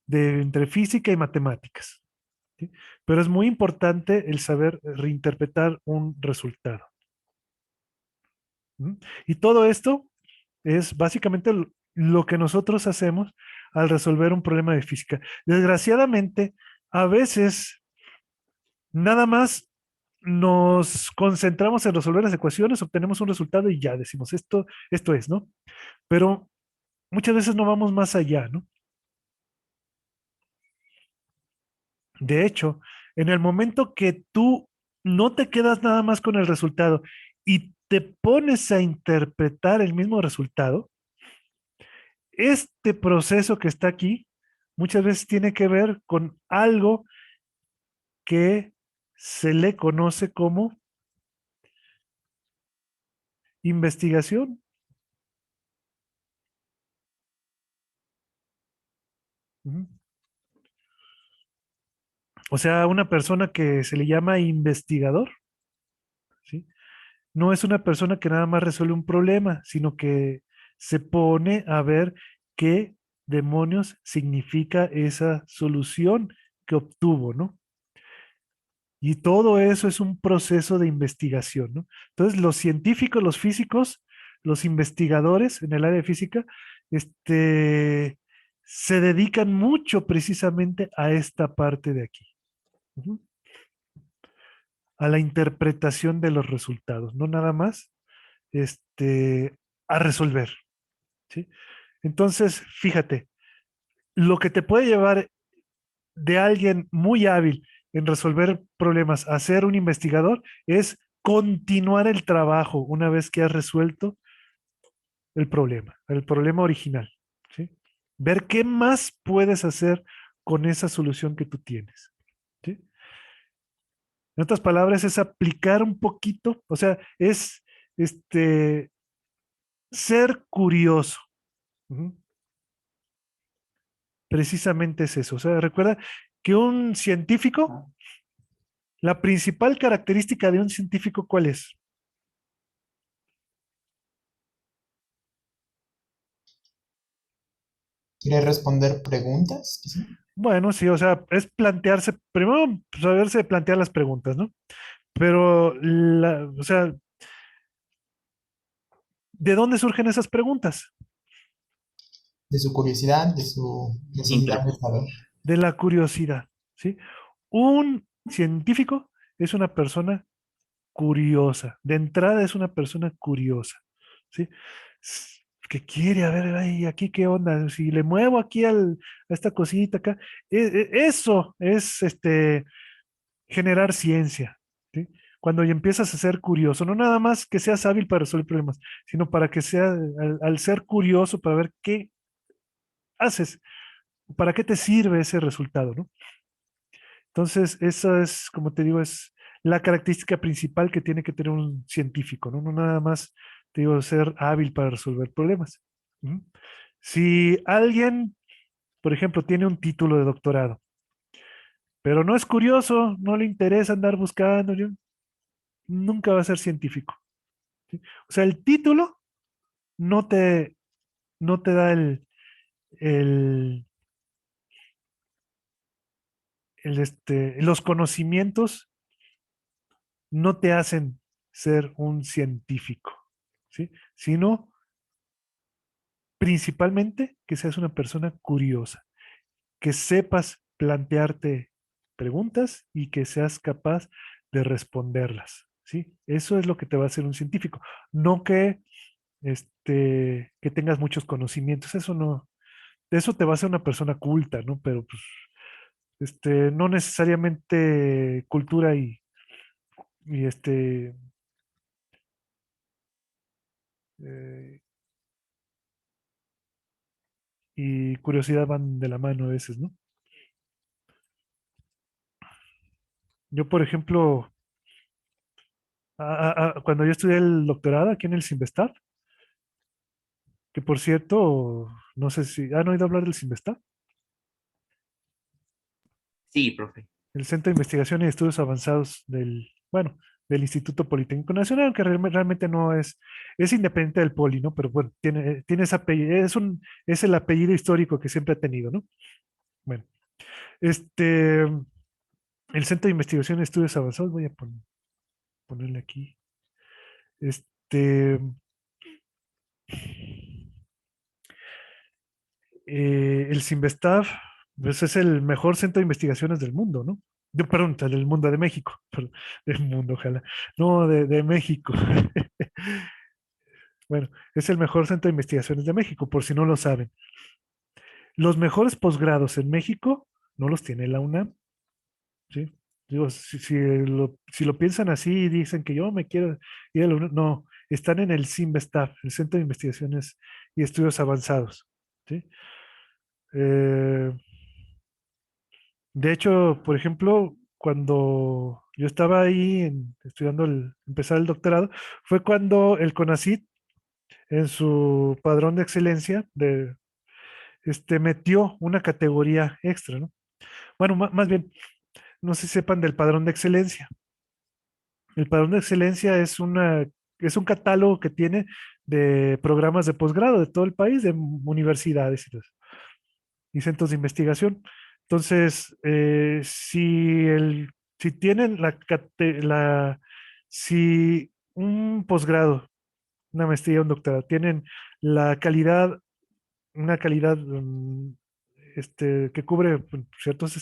[SPEAKER 1] entre física y matemáticas. ¿Sí? Pero es muy importante el saber reinterpretar un resultado. ¿Mm? Y todo esto es básicamente lo que nosotros hacemos al resolver un problema de física. Desgraciadamente, a veces nada más nos concentramos en resolver las ecuaciones, obtenemos un resultado y ya decimos esto es, ¿no? Pero muchas veces no vamos más allá, ¿no? De hecho, en el momento que tú no te quedas nada más con el resultado y te pones a interpretar el mismo resultado, este proceso que está aquí muchas veces tiene que ver con algo que se le conoce como investigación. Ujú. O sea, una persona que se le llama investigador, ¿sí? No es una persona que nada más resuelve un problema, sino que se pone a ver qué demonios significa esa solución que obtuvo, ¿no? Y todo eso es un proceso de investigación, ¿no? Entonces, los científicos, los físicos, los investigadores en el área de física, se dedican mucho precisamente a esta parte de aquí. Ujú. A la interpretación de los resultados, no nada más a resolver, ¿sí? Entonces, fíjate, lo que te puede llevar de alguien muy hábil en resolver problemas a ser un investigador es continuar el trabajo una vez que has resuelto el problema original, ¿sí? Ver qué más puedes hacer con esa solución que tú tienes, ¿sí? En otras palabras, es aplicar un poquito, o sea, es este, ser curioso. Ujú. Precisamente es eso. O sea, recuerda que un científico, la principal característica de un científico, ¿cuál es?
[SPEAKER 3] ¿Quiere responder preguntas? Quizá.
[SPEAKER 1] Bueno, sí, o sea, es plantearse, primero, saberse plantear las preguntas, ¿no? Pero, o sea, ¿de dónde surgen esas preguntas?
[SPEAKER 3] De su curiosidad, de su necesidad
[SPEAKER 2] Inter-
[SPEAKER 3] de saber.
[SPEAKER 1] De la curiosidad, ¿sí? Un científico es una persona curiosa. De entrada es una persona curiosa, ¿sí? Que quiere, a ver, ay, aquí qué onda, si le muevo aquí a esta cosita acá, eso es generar ciencia, ¿sí? Cuando ya empiezas a ser curioso, no nada más que seas hábil para resolver problemas, sino para que sea, al ser curioso, para ver qué haces, para qué te sirve ese resultado, ¿no? Entonces, eso es, como te digo, es la característica principal que tiene que tener un científico, ¿no? No nada más, te digo, ser hábil para resolver problemas. ¿Mm? Si alguien, por ejemplo, tiene un título de doctorado, pero no es curioso, no le interesa andar buscando, nunca va a ser científico. ¿Sí? O sea, el título no te, no te da el, los conocimientos no te hacen ser un científico, ¿sí? Sino principalmente que seas una persona curiosa, que sepas plantearte preguntas y que seas capaz de responderlas, ¿sí? Eso es lo que te va a hacer un científico, no que tengas muchos conocimientos, eso no, eso te va a hacer una persona culta, ¿no? Pero pues, no necesariamente cultura y eh, y curiosidad van de la mano a veces, ¿no? Yo, por ejemplo, cuando yo estudié el doctorado aquí en el Sinvestab, que por cierto, no sé si han oído hablar del Sinvestab,
[SPEAKER 2] Sí, profe.
[SPEAKER 1] el Centro de Investigación y Estudios Avanzados bueno, del Instituto Politécnico Nacional, que realmente no es independiente del Poli, ¿no? Pero bueno, tiene ese apellido, es el apellido histórico que siempre ha tenido, ¿no? Bueno, este, el Centro de Investigación y Estudios Avanzados, voy a ponerle aquí, este, el Sinvestav, pues es el mejor centro de investigaciones del mundo, ¿no? Perdón, del mundo de México, perdón, del mundo, ojalá. No, de México. Bueno, es el mejor centro de investigaciones de México, por si no lo saben. Los mejores posgrados en México no los tiene la UNAM, ¿sí? Digo, si lo piensan así y dicen que yo me quiero ir a la no, están en el CIMBESTAF, el Centro de Investigaciones y Estudios Avanzados, ¿sí? Eh, de hecho, por ejemplo, cuando yo estaba ahí estudiando empezar el doctorado, fue cuando el CONACYT en su padrón de excelencia metió una categoría extra, ¿no? Bueno, más bien, no sé si sepan del padrón de excelencia. El padrón de excelencia es un catálogo que tiene de programas de posgrado de todo el país, de universidades y centros de investigación. Entonces, si tienen si un posgrado, una maestría, un doctorado, tienen la calidad, una calidad que cubre ciertos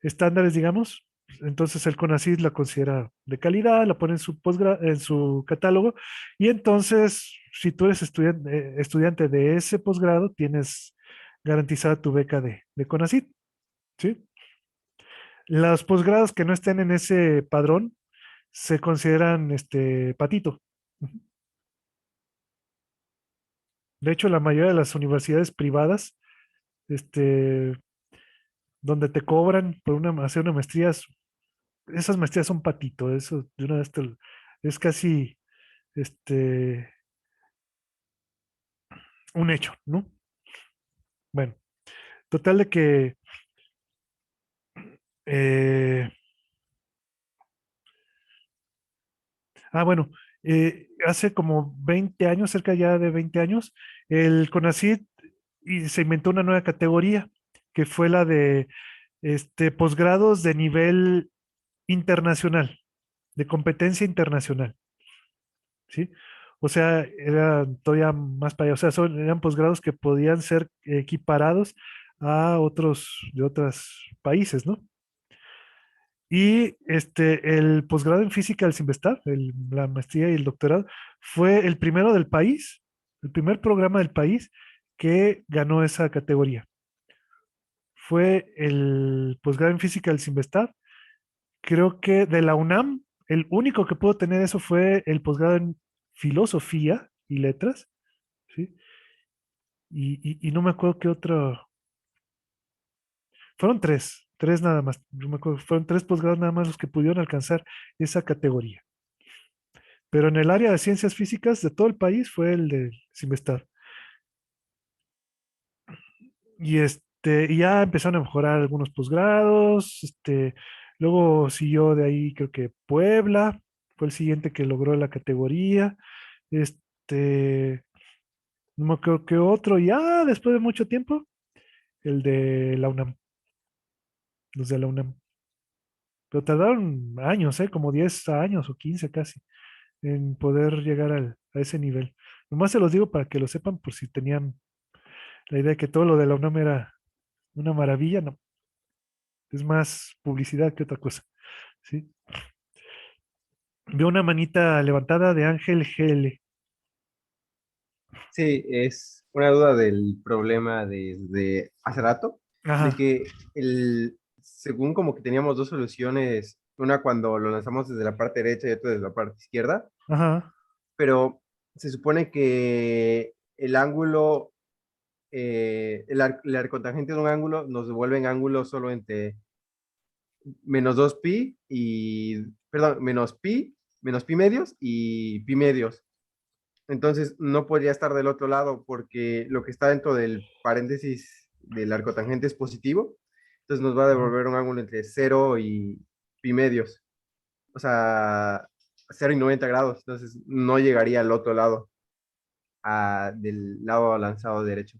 [SPEAKER 1] estándares, digamos. Entonces el CONACYT la considera de calidad, la pone en su catálogo y entonces si tú eres estudiante de ese posgrado, tienes garantizada tu beca de CONACYT, ¿sí? Los posgrados que no estén en ese padrón se consideran patito. Ujú. De hecho, la mayoría de las universidades privadas, este, donde te cobran por hacer una maestría, esas maestrías son patito, eso de una vez es casi este, un hecho, ¿no? Bueno, total de que, eh, bueno, hace como 20 años, cerca ya de 20 años, el CONACYT se inventó una nueva categoría, que fue la de posgrados de nivel internacional, de competencia internacional. ¿Sí? O sea, era todavía más para allá, o sea, eran posgrados que podían ser equiparados a otros de otros países, ¿no? Y el posgrado en física del CIMBESTAF, la maestría y el doctorado, fue el primero del país, el primer programa del país que ganó esa categoría. Fue el posgrado en física del CIMBESTAF. Creo que de la UNAM, el único que pudo tener eso fue el posgrado en filosofía y letras, ¿sí? Y no me acuerdo qué otro. Fueron tres nada más. Yo me acuerdo, fueron tres posgrados nada más los que pudieron alcanzar esa categoría. Pero en el área de ciencias físicas de todo el país fue el de Simvestar. Y ya empezaron a mejorar algunos posgrados. Luego siguió de ahí, creo que Puebla, fue el siguiente que logró la categoría. Este, no me acuerdo qué otro. Y ya después de mucho tiempo, el de la UNAM, los de la UNAM. Pero tardaron años, como 10 años o 15 casi, en poder llegar a ese nivel. Nomás se los digo para que lo sepan por si tenían la idea de que todo lo de la UNAM era una maravilla, no, es más publicidad que otra cosa, ¿sí? Veo una manita levantada de Ángel GL.
[SPEAKER 5] Sí, es una duda del problema desde hace rato, de
[SPEAKER 1] Ajá,
[SPEAKER 5] que según como que teníamos dos soluciones, una cuando lo lanzamos desde la parte derecha y otra desde la parte izquierda,
[SPEAKER 1] ajá,
[SPEAKER 5] pero se supone que el ángulo, el arcotangente de un ángulo nos devuelve en ángulo solo entre menos 2pi y, perdón, menos pi medios y pi medios. Entonces no podría estar del otro lado porque lo que está dentro del paréntesis del arcotangente es positivo. Entonces nos va a
[SPEAKER 1] ajá.
[SPEAKER 5] devolver un ángulo entre 0 y pi medios. O sea, 0 y 90 grados. Entonces no llegaría al otro lado, del lado lanzado derecho.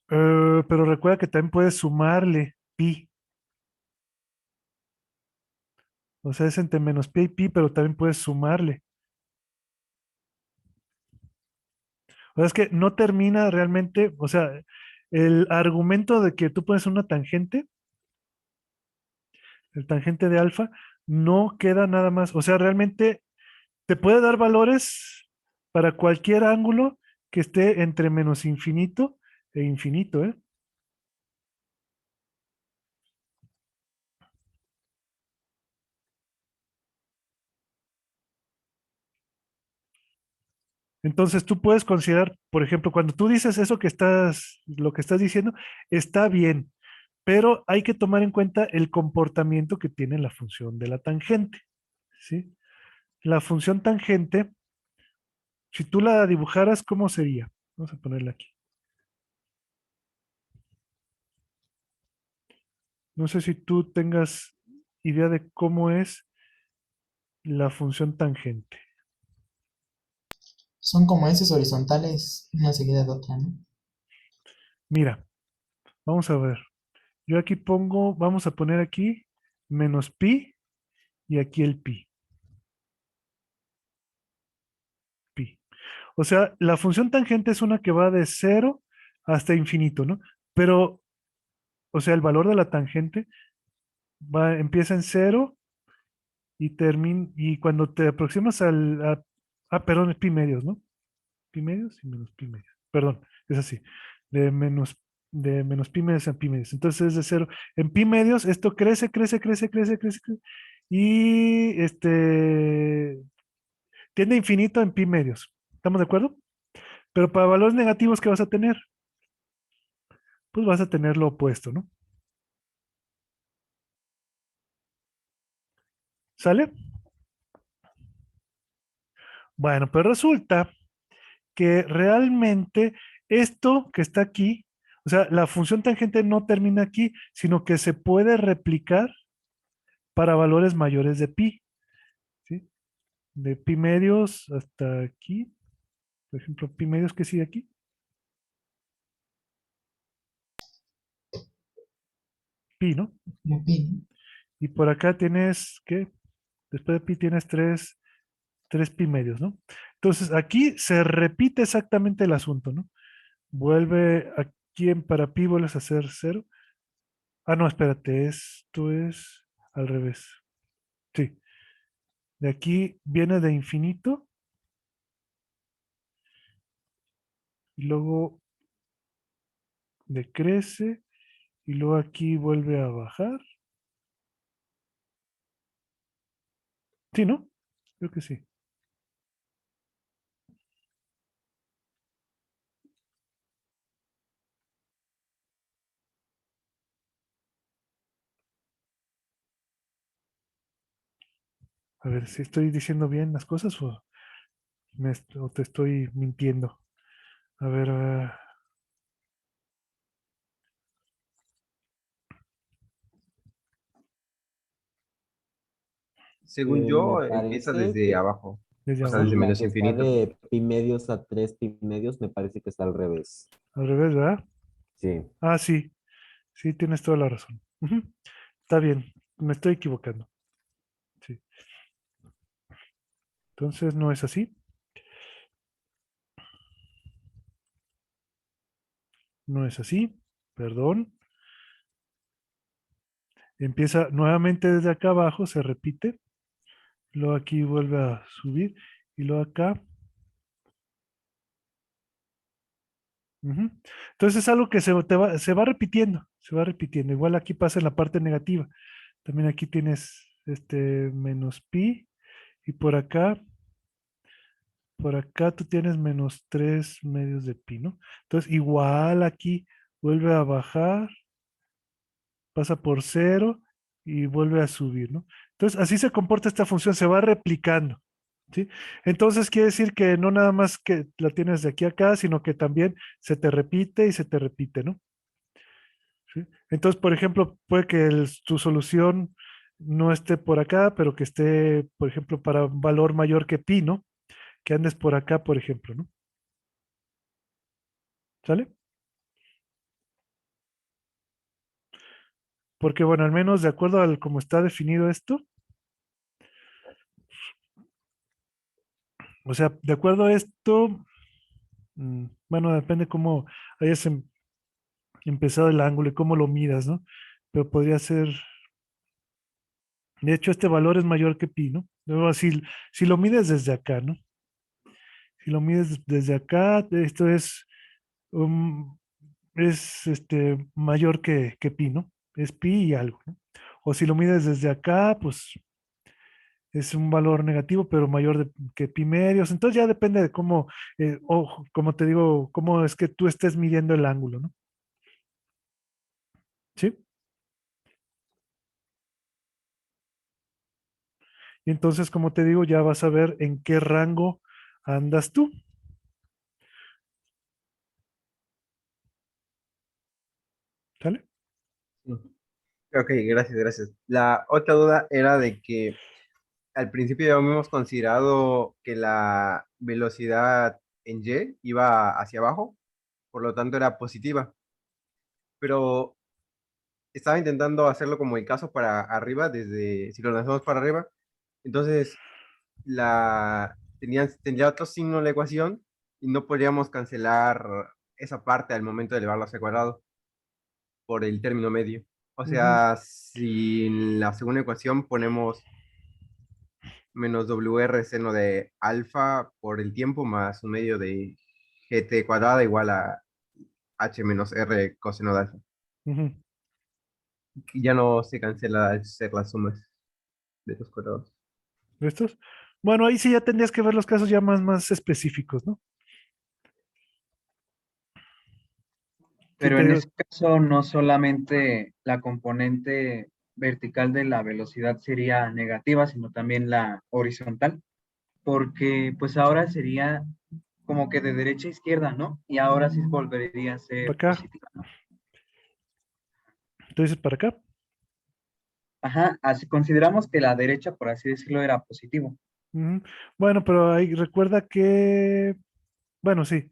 [SPEAKER 1] Pero recuerda que también puedes sumarle pi. O sea, es entre menos pi y pi, pero también puedes sumarle. O sea, es que no termina realmente, o sea, el argumento de que tú pones una tangente, el tangente de alfa, no queda nada más. O sea, realmente te puede dar valores para cualquier ángulo que esté entre menos infinito e infinito, ¿eh? Entonces tú puedes considerar, por ejemplo, cuando tú dices eso lo que estás diciendo, está bien, pero hay que tomar en cuenta el comportamiento que tiene la función de la tangente, ¿sí? La función tangente, si tú la dibujaras, ¿cómo sería? Vamos a ponerla aquí. No sé si tú tengas idea de cómo es la función tangente.
[SPEAKER 3] Son como esos horizontales, una seguida de otra, ¿no?
[SPEAKER 1] Mira, vamos a ver. Yo aquí pongo, vamos a poner aquí menos pi y aquí el pi. Pi. O sea, la función tangente es una que va de cero hasta infinito, ¿no? Pero, o sea, el valor de la tangente empieza en cero y termina, y cuando te aproximas perdón, es pi medios, ¿no? Pi medios y menos pi medios. Perdón, es así. De menos, de menos pi medios a pi medios. Entonces es de cero. En pi medios esto crece, crece, crece, crece, crece, crece, y tiende a infinito en pi medios. ¿Estamos de acuerdo? Pero para valores negativos, ¿qué vas a tener? Pues vas a tener lo opuesto, ¿no? ¿Sale? Bueno, pues resulta que realmente esto que está aquí, o sea, la función tangente no termina aquí, sino que se puede replicar para valores mayores de pi, ¿sí? De pi medios hasta aquí, por ejemplo, pi medios que sigue aquí, pi, ¿no?
[SPEAKER 3] Como pi, ¿no?
[SPEAKER 1] Y por acá tienes, ¿qué? Después de pi tienes tres pi medios, ¿no? Entonces aquí se repite exactamente el asunto, ¿no? Vuelve aquí en para pi vuelves a hacer cero. Ah, no, espérate, esto es al revés. Sí, de aquí viene de infinito y luego decrece y luego aquí vuelve a bajar. Sí, ¿no? Creo que sí. A ver si estoy diciendo bien las cosas o te estoy mintiendo. A ver,
[SPEAKER 5] Según
[SPEAKER 6] Me
[SPEAKER 5] yo, empieza
[SPEAKER 6] parece
[SPEAKER 5] desde
[SPEAKER 6] que
[SPEAKER 5] abajo,
[SPEAKER 1] desde
[SPEAKER 5] o sea,
[SPEAKER 6] sí,
[SPEAKER 5] desde
[SPEAKER 1] abajo.
[SPEAKER 6] la
[SPEAKER 5] menos
[SPEAKER 6] que está
[SPEAKER 5] infinito.
[SPEAKER 6] de pi medios a 3 pi medios me parece que está al revés.
[SPEAKER 1] Al revés, ¿verdad?
[SPEAKER 6] Sí.
[SPEAKER 1] Ah, sí, sí, tienes toda la razón. Ujú. Está bien, me estoy equivocando. Sí. Entonces no es así. No es así. Perdón. Empieza nuevamente desde acá abajo, se repite. Luego aquí vuelve a subir. Y luego acá. Ujú. Entonces es algo que se va repitiendo. Se va repitiendo. Igual aquí pasa en la parte negativa. También aquí tienes menos pi. Y por acá tú tienes menos 3 medios de pi, ¿no? Entonces igual aquí vuelve a bajar, pasa por cero y vuelve a subir, ¿no? Entonces así se comporta esta función, se va replicando, ¿sí? Entonces quiere decir que no nada más que la tienes de aquí a acá, sino que también se te repite y se te repite, ¿no? ¿Sí? Entonces, por ejemplo, puede que tu solución no esté por acá, pero que esté, por ejemplo, para un valor mayor que pi, ¿no? Que andes por acá, por ejemplo, ¿no? ¿Sale? Porque, bueno, al menos de acuerdo al cómo está definido esto, o sea, de acuerdo a esto, bueno, depende cómo hayas empezado el ángulo y cómo lo midas, ¿no? Pero podría ser, de hecho, este valor es mayor que pi, ¿no? Luego, si lo mides desde acá, ¿no? Si lo mides desde acá, esto um, es mayor que pi, ¿no? Es pi y algo, ¿no? O si lo mides desde acá, pues es un valor negativo, pero mayor que pi medios. Entonces ya depende de cómo, o como te digo, cómo es que tú estés midiendo el ángulo, ¿no? ¿Sí? Y entonces, como te digo, ya vas a ver en qué rango andas tú. ¿Sale?
[SPEAKER 5] Ok, gracias, gracias. La otra duda era de que al principio ya habíamos considerado que la velocidad en Y iba hacia abajo, por lo tanto era positiva, pero estaba intentando hacerlo como el caso para arriba, desde si lo lanzamos para arriba, entonces tendría otro signo la ecuación y no podríamos cancelar esa parte al momento de elevarlo hacia cuadrado por el término medio. O
[SPEAKER 1] Ujú,
[SPEAKER 5] sea, si en la segunda ecuación ponemos menos WR seno de alfa por el tiempo más un medio de GT cuadrada igual a H menos R coseno de alfa.
[SPEAKER 1] ujú.
[SPEAKER 5] Y ya no se cancela al ser las sumas de los cuadrados.
[SPEAKER 1] ¿Estos? Bueno, ahí sí ya tendrías que ver los casos ya más específicos, ¿no? Sí,
[SPEAKER 7] Pero
[SPEAKER 1] te
[SPEAKER 7] en
[SPEAKER 1] digo,
[SPEAKER 7] ese caso no solamente la componente vertical de la velocidad sería negativa, sino también la horizontal, porque pues ahora sería como que de derecha a izquierda, ¿no? Y ahora sí volvería a
[SPEAKER 1] para
[SPEAKER 7] ser
[SPEAKER 1] acá,
[SPEAKER 7] positiva, ¿no?
[SPEAKER 1] tú dices para acá.
[SPEAKER 7] Ajá, así consideramos que la derecha, por así decirlo, era positivo.
[SPEAKER 1] Ujú. Bueno, pero ahí recuerda que, bueno, sí,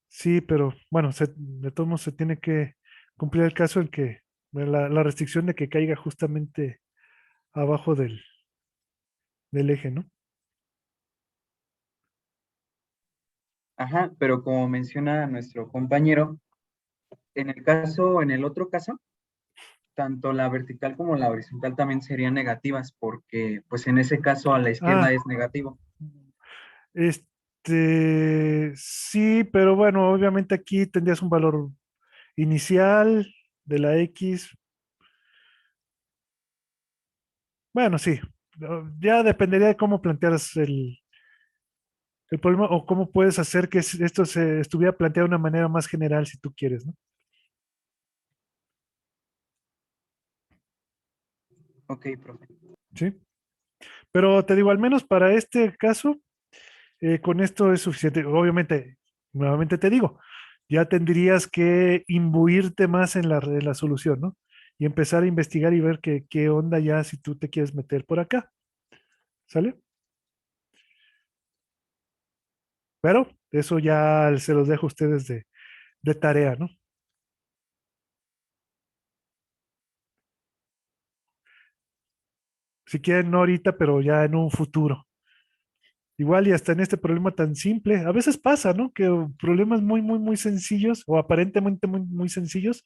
[SPEAKER 1] sí, pero bueno, de todos modos se tiene que cumplir el caso en que la restricción de que caiga justamente abajo del eje, ¿no?
[SPEAKER 7] Ajá, pero como menciona nuestro compañero, en el otro caso, tanto la vertical como la horizontal también serían negativas, porque pues en ese caso a la izquierda
[SPEAKER 1] Ah,
[SPEAKER 7] es negativo.
[SPEAKER 1] sí, pero bueno, obviamente aquí tendrías un valor inicial de la X. Bueno, sí, ya dependería de cómo plantearas el problema o cómo puedes hacer que esto se estuviera planteado de una manera más general si tú quieres, ¿no?
[SPEAKER 7] Ok, profe.
[SPEAKER 1] Sí, pero te digo, al menos para este caso, con esto es suficiente. Obviamente, nuevamente te digo, ya tendrías que imbuirte más en la solución, ¿no? Y empezar a investigar y ver qué onda ya si tú te quieres meter por acá, ¿sale? Pero eso ya se los dejo a ustedes de tarea, ¿no? Si quieren, no ahorita, pero ya en un futuro. Igual y hasta en este problema tan simple, a veces pasa, ¿no? Que problemas muy sencillos o aparentemente muy sencillos,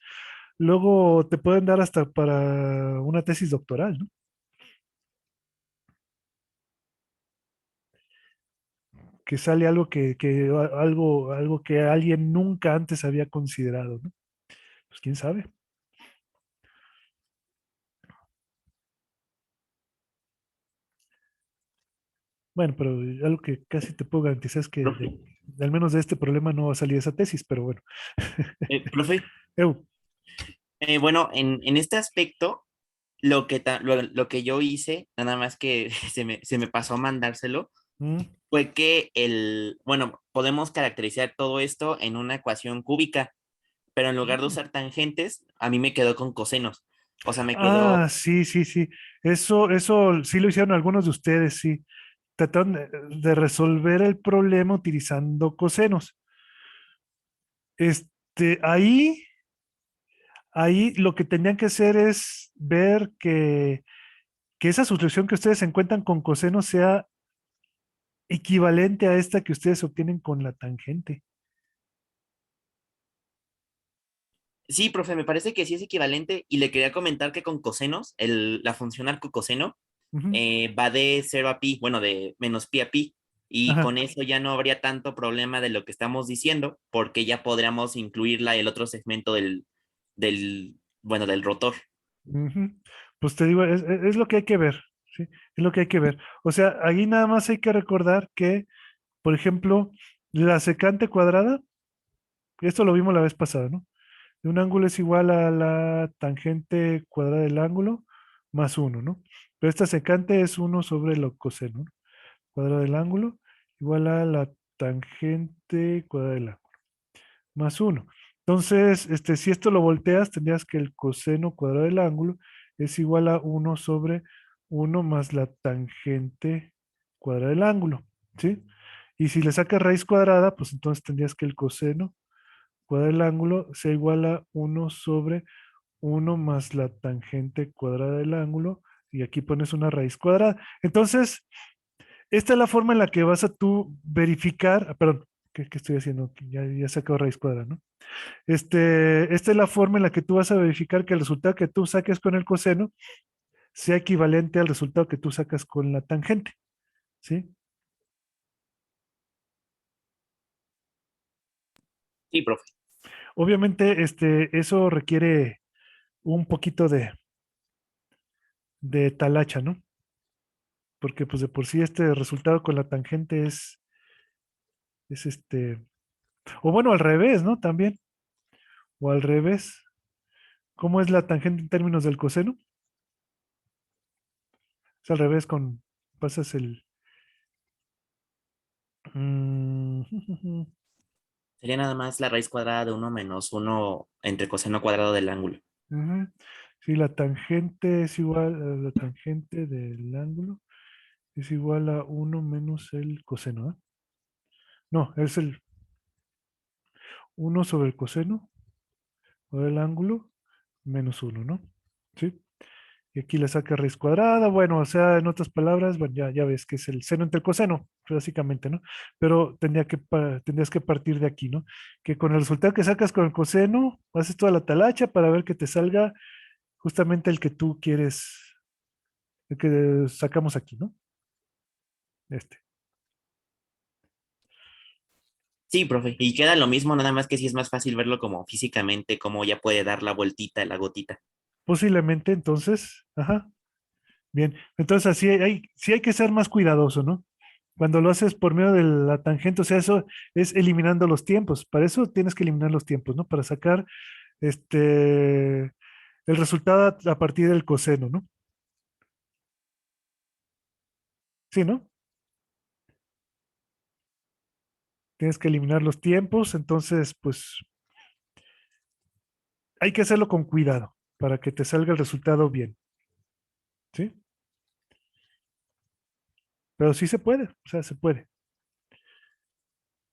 [SPEAKER 1] luego te pueden dar hasta para una tesis doctoral, ¿no? Que sale algo algo que alguien nunca antes había considerado, ¿no? Pues quién sabe. Bueno, pero algo que casi te puedo garantizar es que
[SPEAKER 2] Profe,
[SPEAKER 1] al menos de este problema no va a salir esa tesis, pero bueno.
[SPEAKER 2] profe,
[SPEAKER 1] Eu,
[SPEAKER 2] bueno, en este aspecto, lo que yo hice, nada más que se me pasó mandárselo,
[SPEAKER 1] mm,
[SPEAKER 2] fue que bueno, podemos caracterizar todo esto en una ecuación cúbica, pero en lugar de
[SPEAKER 1] mm.
[SPEAKER 2] usar tangentes, a mí me quedó con cosenos. O sea, me quedó,
[SPEAKER 1] Ah, sí. Eso sí lo hicieron algunos de ustedes, sí. Trataron de resolver el problema utilizando cosenos. Ahí, ahí lo que tenían que hacer es ver que esa solución que ustedes encuentran con cosenos sea equivalente a esta que ustedes obtienen con la tangente.
[SPEAKER 2] sí, profe, me parece que sí es equivalente y le quería comentar que con cosenos, la función arcocoseno
[SPEAKER 1] Ujú,
[SPEAKER 2] va de 0 a pi, bueno, de menos pi a pi. Y
[SPEAKER 1] ajá,
[SPEAKER 2] con eso ya no habría tanto problema de lo que estamos diciendo, porque ya podríamos incluirla el otro segmento bueno, del rotor.
[SPEAKER 1] ujú. Pues te digo, es lo que hay que ver. ¿sí? Es lo que hay que ver. O sea, ahí nada más hay que recordar que, por ejemplo, la secante cuadrada, esto lo vimos la vez pasada, ¿no? De un ángulo es igual a la tangente cuadrada del ángulo más uno, ¿no? Pero esta secante es uno sobre lo coseno, ¿no? Cuadrado del ángulo igual a la tangente cuadrada del ángulo más uno. Entonces, si esto lo volteas, tendrías que el coseno cuadrado del ángulo es igual a uno sobre uno más la tangente cuadrada del ángulo, ¿sí? Y si le sacas raíz cuadrada, pues entonces tendrías que el coseno cuadrado del ángulo sea igual a uno sobre uno más la tangente cuadrada del ángulo, y aquí pones una raíz cuadrada. Entonces, esta es la forma en la que vas a tú verificar, perdón, ¿qué estoy haciendo? Ya sacado raíz cuadrada, ¿no? Esta es la forma en la que tú vas a verificar que el resultado que tú saques con el coseno sea equivalente al resultado que tú sacas con la tangente, ¿sí?
[SPEAKER 2] Sí, profe.
[SPEAKER 1] Obviamente, eso requiere un poquito de talacha, ¿no? Porque pues de por sí este resultado con la tangente es o bueno, al revés, ¿no? También, o al revés. ¿Cómo es la tangente en términos del coseno? Es al revés pasas el... mm,
[SPEAKER 2] Sería nada más la raíz cuadrada de uno menos uno entre coseno cuadrado del ángulo.
[SPEAKER 1] ujú. Sí, la tangente es igual a la tangente del ángulo, es igual a uno menos el coseno, ¿eh? No, es el uno sobre el coseno o el ángulo menos uno, ¿no? Sí. Y aquí le saca raíz cuadrada, bueno, o sea, en otras palabras, bueno, ya ves que es el seno entre el coseno, básicamente, ¿no? Pero tendrías que partir de aquí, ¿no? Que con el resultado que sacas con el coseno, haces toda la talacha para ver que te salga justamente el que tú quieres, el que sacamos aquí, ¿no? Este.
[SPEAKER 2] Sí, profe. Y queda lo mismo, nada más que sí es más fácil verlo como físicamente, como ya puede dar la vueltita, la gotita.
[SPEAKER 1] Posiblemente, entonces, ajá, bien. Entonces, así sí hay que ser más cuidadoso, ¿no? Cuando lo haces por medio de la tangente, o sea, eso es eliminando los tiempos. Para eso tienes que eliminar los tiempos, ¿no? Para sacar el resultado a partir del coseno, ¿no? Sí, ¿no? Tienes que eliminar los tiempos, entonces, pues, hay que hacerlo con cuidado para que te salga el resultado bien, ¿sí? Pero sí se puede, o sea, se puede.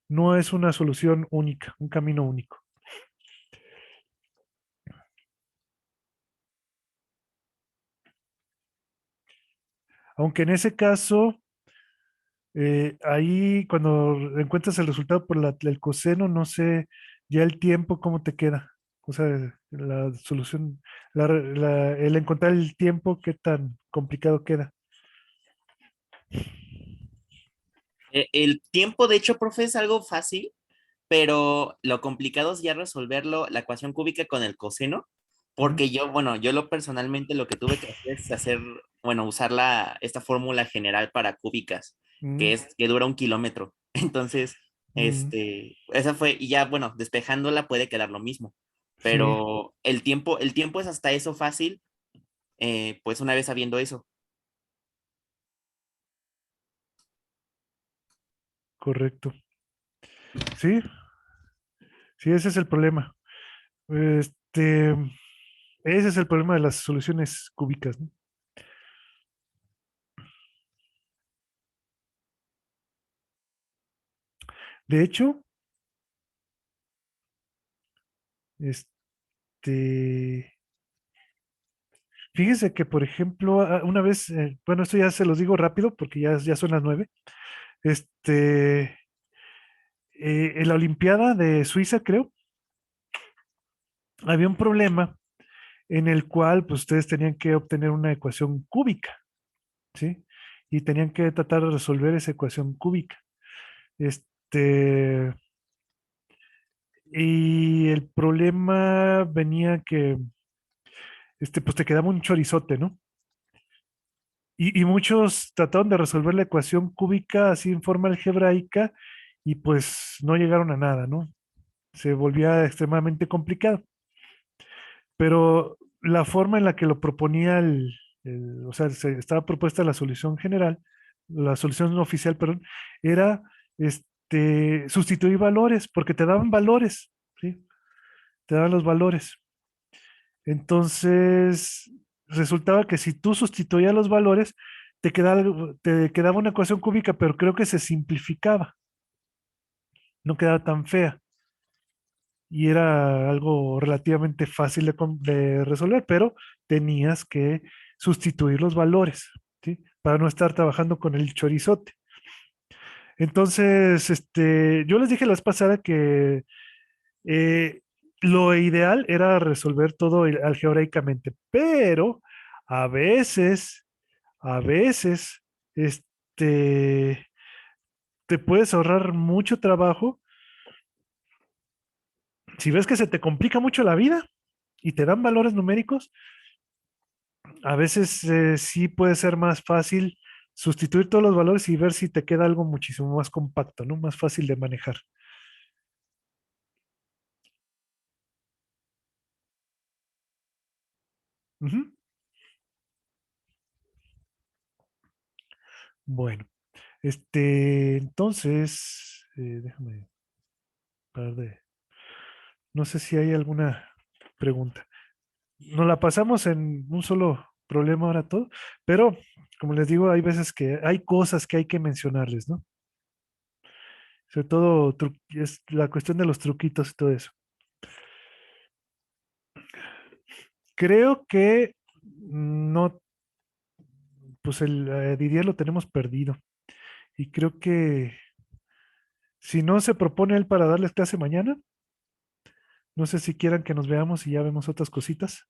[SPEAKER 1] No es una solución única, un camino único. Aunque en ese caso, ahí cuando encuentras el resultado por el coseno, no sé ya el tiempo cómo te queda. O sea, la solución, el encontrar el tiempo, qué tan complicado queda.
[SPEAKER 2] El tiempo, de hecho, profe, es algo fácil, pero lo complicado es ya resolverlo, la ecuación cúbica con el coseno,
[SPEAKER 1] Ujú,
[SPEAKER 2] porque yo, bueno, yo personalmente lo que tuve que hacer es bueno, usar esta fórmula general para cúbicas,
[SPEAKER 1] ujú,
[SPEAKER 2] que dura 1 kilómetro. Entonces,
[SPEAKER 1] ujú.
[SPEAKER 2] esa fue, y ya, bueno, despejándola puede quedar lo mismo,
[SPEAKER 1] Sí,
[SPEAKER 2] pero el tiempo es hasta eso fácil, pues una vez sabiendo eso.
[SPEAKER 1] correcto. Sí, sí, ese es el problema. Este, ese es el problema de las soluciones cúbicas, ¿no? De hecho, este, fíjese que, por ejemplo, una vez, bueno, esto ya se los digo rápido porque ya son las 9. Este, en la Olimpiada de Suiza, creo, había un problema en el cual pues, ustedes tenían que obtener una ecuación cúbica, ¿sí? Y tenían que tratar de resolver esa ecuación cúbica. Este, y el problema venía que, pues te quedaba un chorizote, ¿no? Y muchos trataron de resolver la ecuación cúbica así en forma algebraica y pues no llegaron a nada, ¿no? Se volvía extremadamente complicado. Pero la forma en la que lo proponía o sea, estaba propuesta la solución general, la solución oficial, perdón, era sustituir valores, porque te daban valores, ¿sí? Te daban los valores. Entonces, resultaba que si tú sustituías los valores, te quedaba una ecuación cúbica, pero creo que se simplificaba, no quedaba tan fea. Y era algo relativamente fácil de resolver, pero tenías que sustituir los valores, ¿sí? Para no estar trabajando con el chorizote. Entonces, yo les dije la vez pasada que eh, lo ideal era resolver todo algebraicamente, pero a veces, a veces, este, te puedes ahorrar mucho trabajo si ves que se te complica mucho la vida y te dan valores numéricos. A veces sí puede ser más fácil sustituir todos los valores y ver si te queda algo muchísimo más compacto, ¿no? Más fácil de manejar. Ujú. Bueno, entonces, déjame parar de. No sé si hay alguna pregunta. Nos la pasamos en un solo problema ahora todo, pero como les digo, hay veces que hay cosas que hay que mencionarles, ¿no? Sobre todo es la cuestión de los truquitos y todo eso. Creo que no, pues el Didier lo tenemos perdido. Y creo que si no se propone él para darles clase mañana, no sé si quieran que nos veamos y ya vemos otras cositas.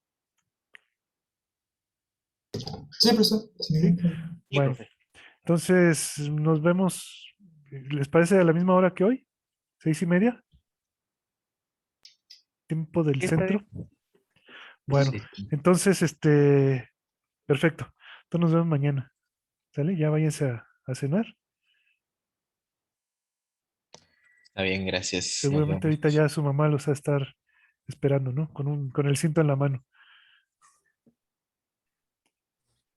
[SPEAKER 3] Sí, profesor. Sin
[SPEAKER 1] ¿Sí?
[SPEAKER 3] ningún problema.
[SPEAKER 2] Sí,
[SPEAKER 1] Bueno,
[SPEAKER 2] profe.
[SPEAKER 1] entonces nos vemos, ¿les parece a la misma hora que hoy? 6:30, tiempo del
[SPEAKER 2] Sí, está
[SPEAKER 1] centro.
[SPEAKER 2] bien.
[SPEAKER 1] Bueno, entonces, perfecto. Entonces nos vemos mañana. ¿Sale? Ya váyanse a cenar.
[SPEAKER 8] Está bien, gracias. Nos
[SPEAKER 1] Seguramente ahorita
[SPEAKER 8] vemos.
[SPEAKER 1] ya su mamá los va a estar esperando, ¿no? Con el cinto en la mano.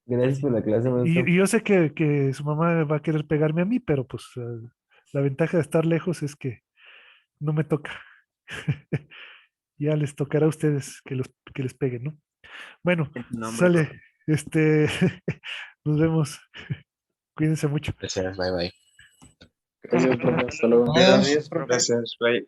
[SPEAKER 6] Gracias por la clase, maestro.
[SPEAKER 1] Y yo sé que su mamá va a querer pegarme a mí, pero pues la ventaja de estar lejos es que no me toca. Ya les tocará a ustedes que les peguen, ¿no? Bueno,
[SPEAKER 2] En tu nombre,
[SPEAKER 1] sale.
[SPEAKER 2] profe.
[SPEAKER 1] Nos vemos. Cuídense mucho.
[SPEAKER 8] Gracias, bye bye.
[SPEAKER 4] Gracias, profe. Hasta luego.
[SPEAKER 3] Adiós.
[SPEAKER 7] Adiós, profe.
[SPEAKER 4] Gracias, bye.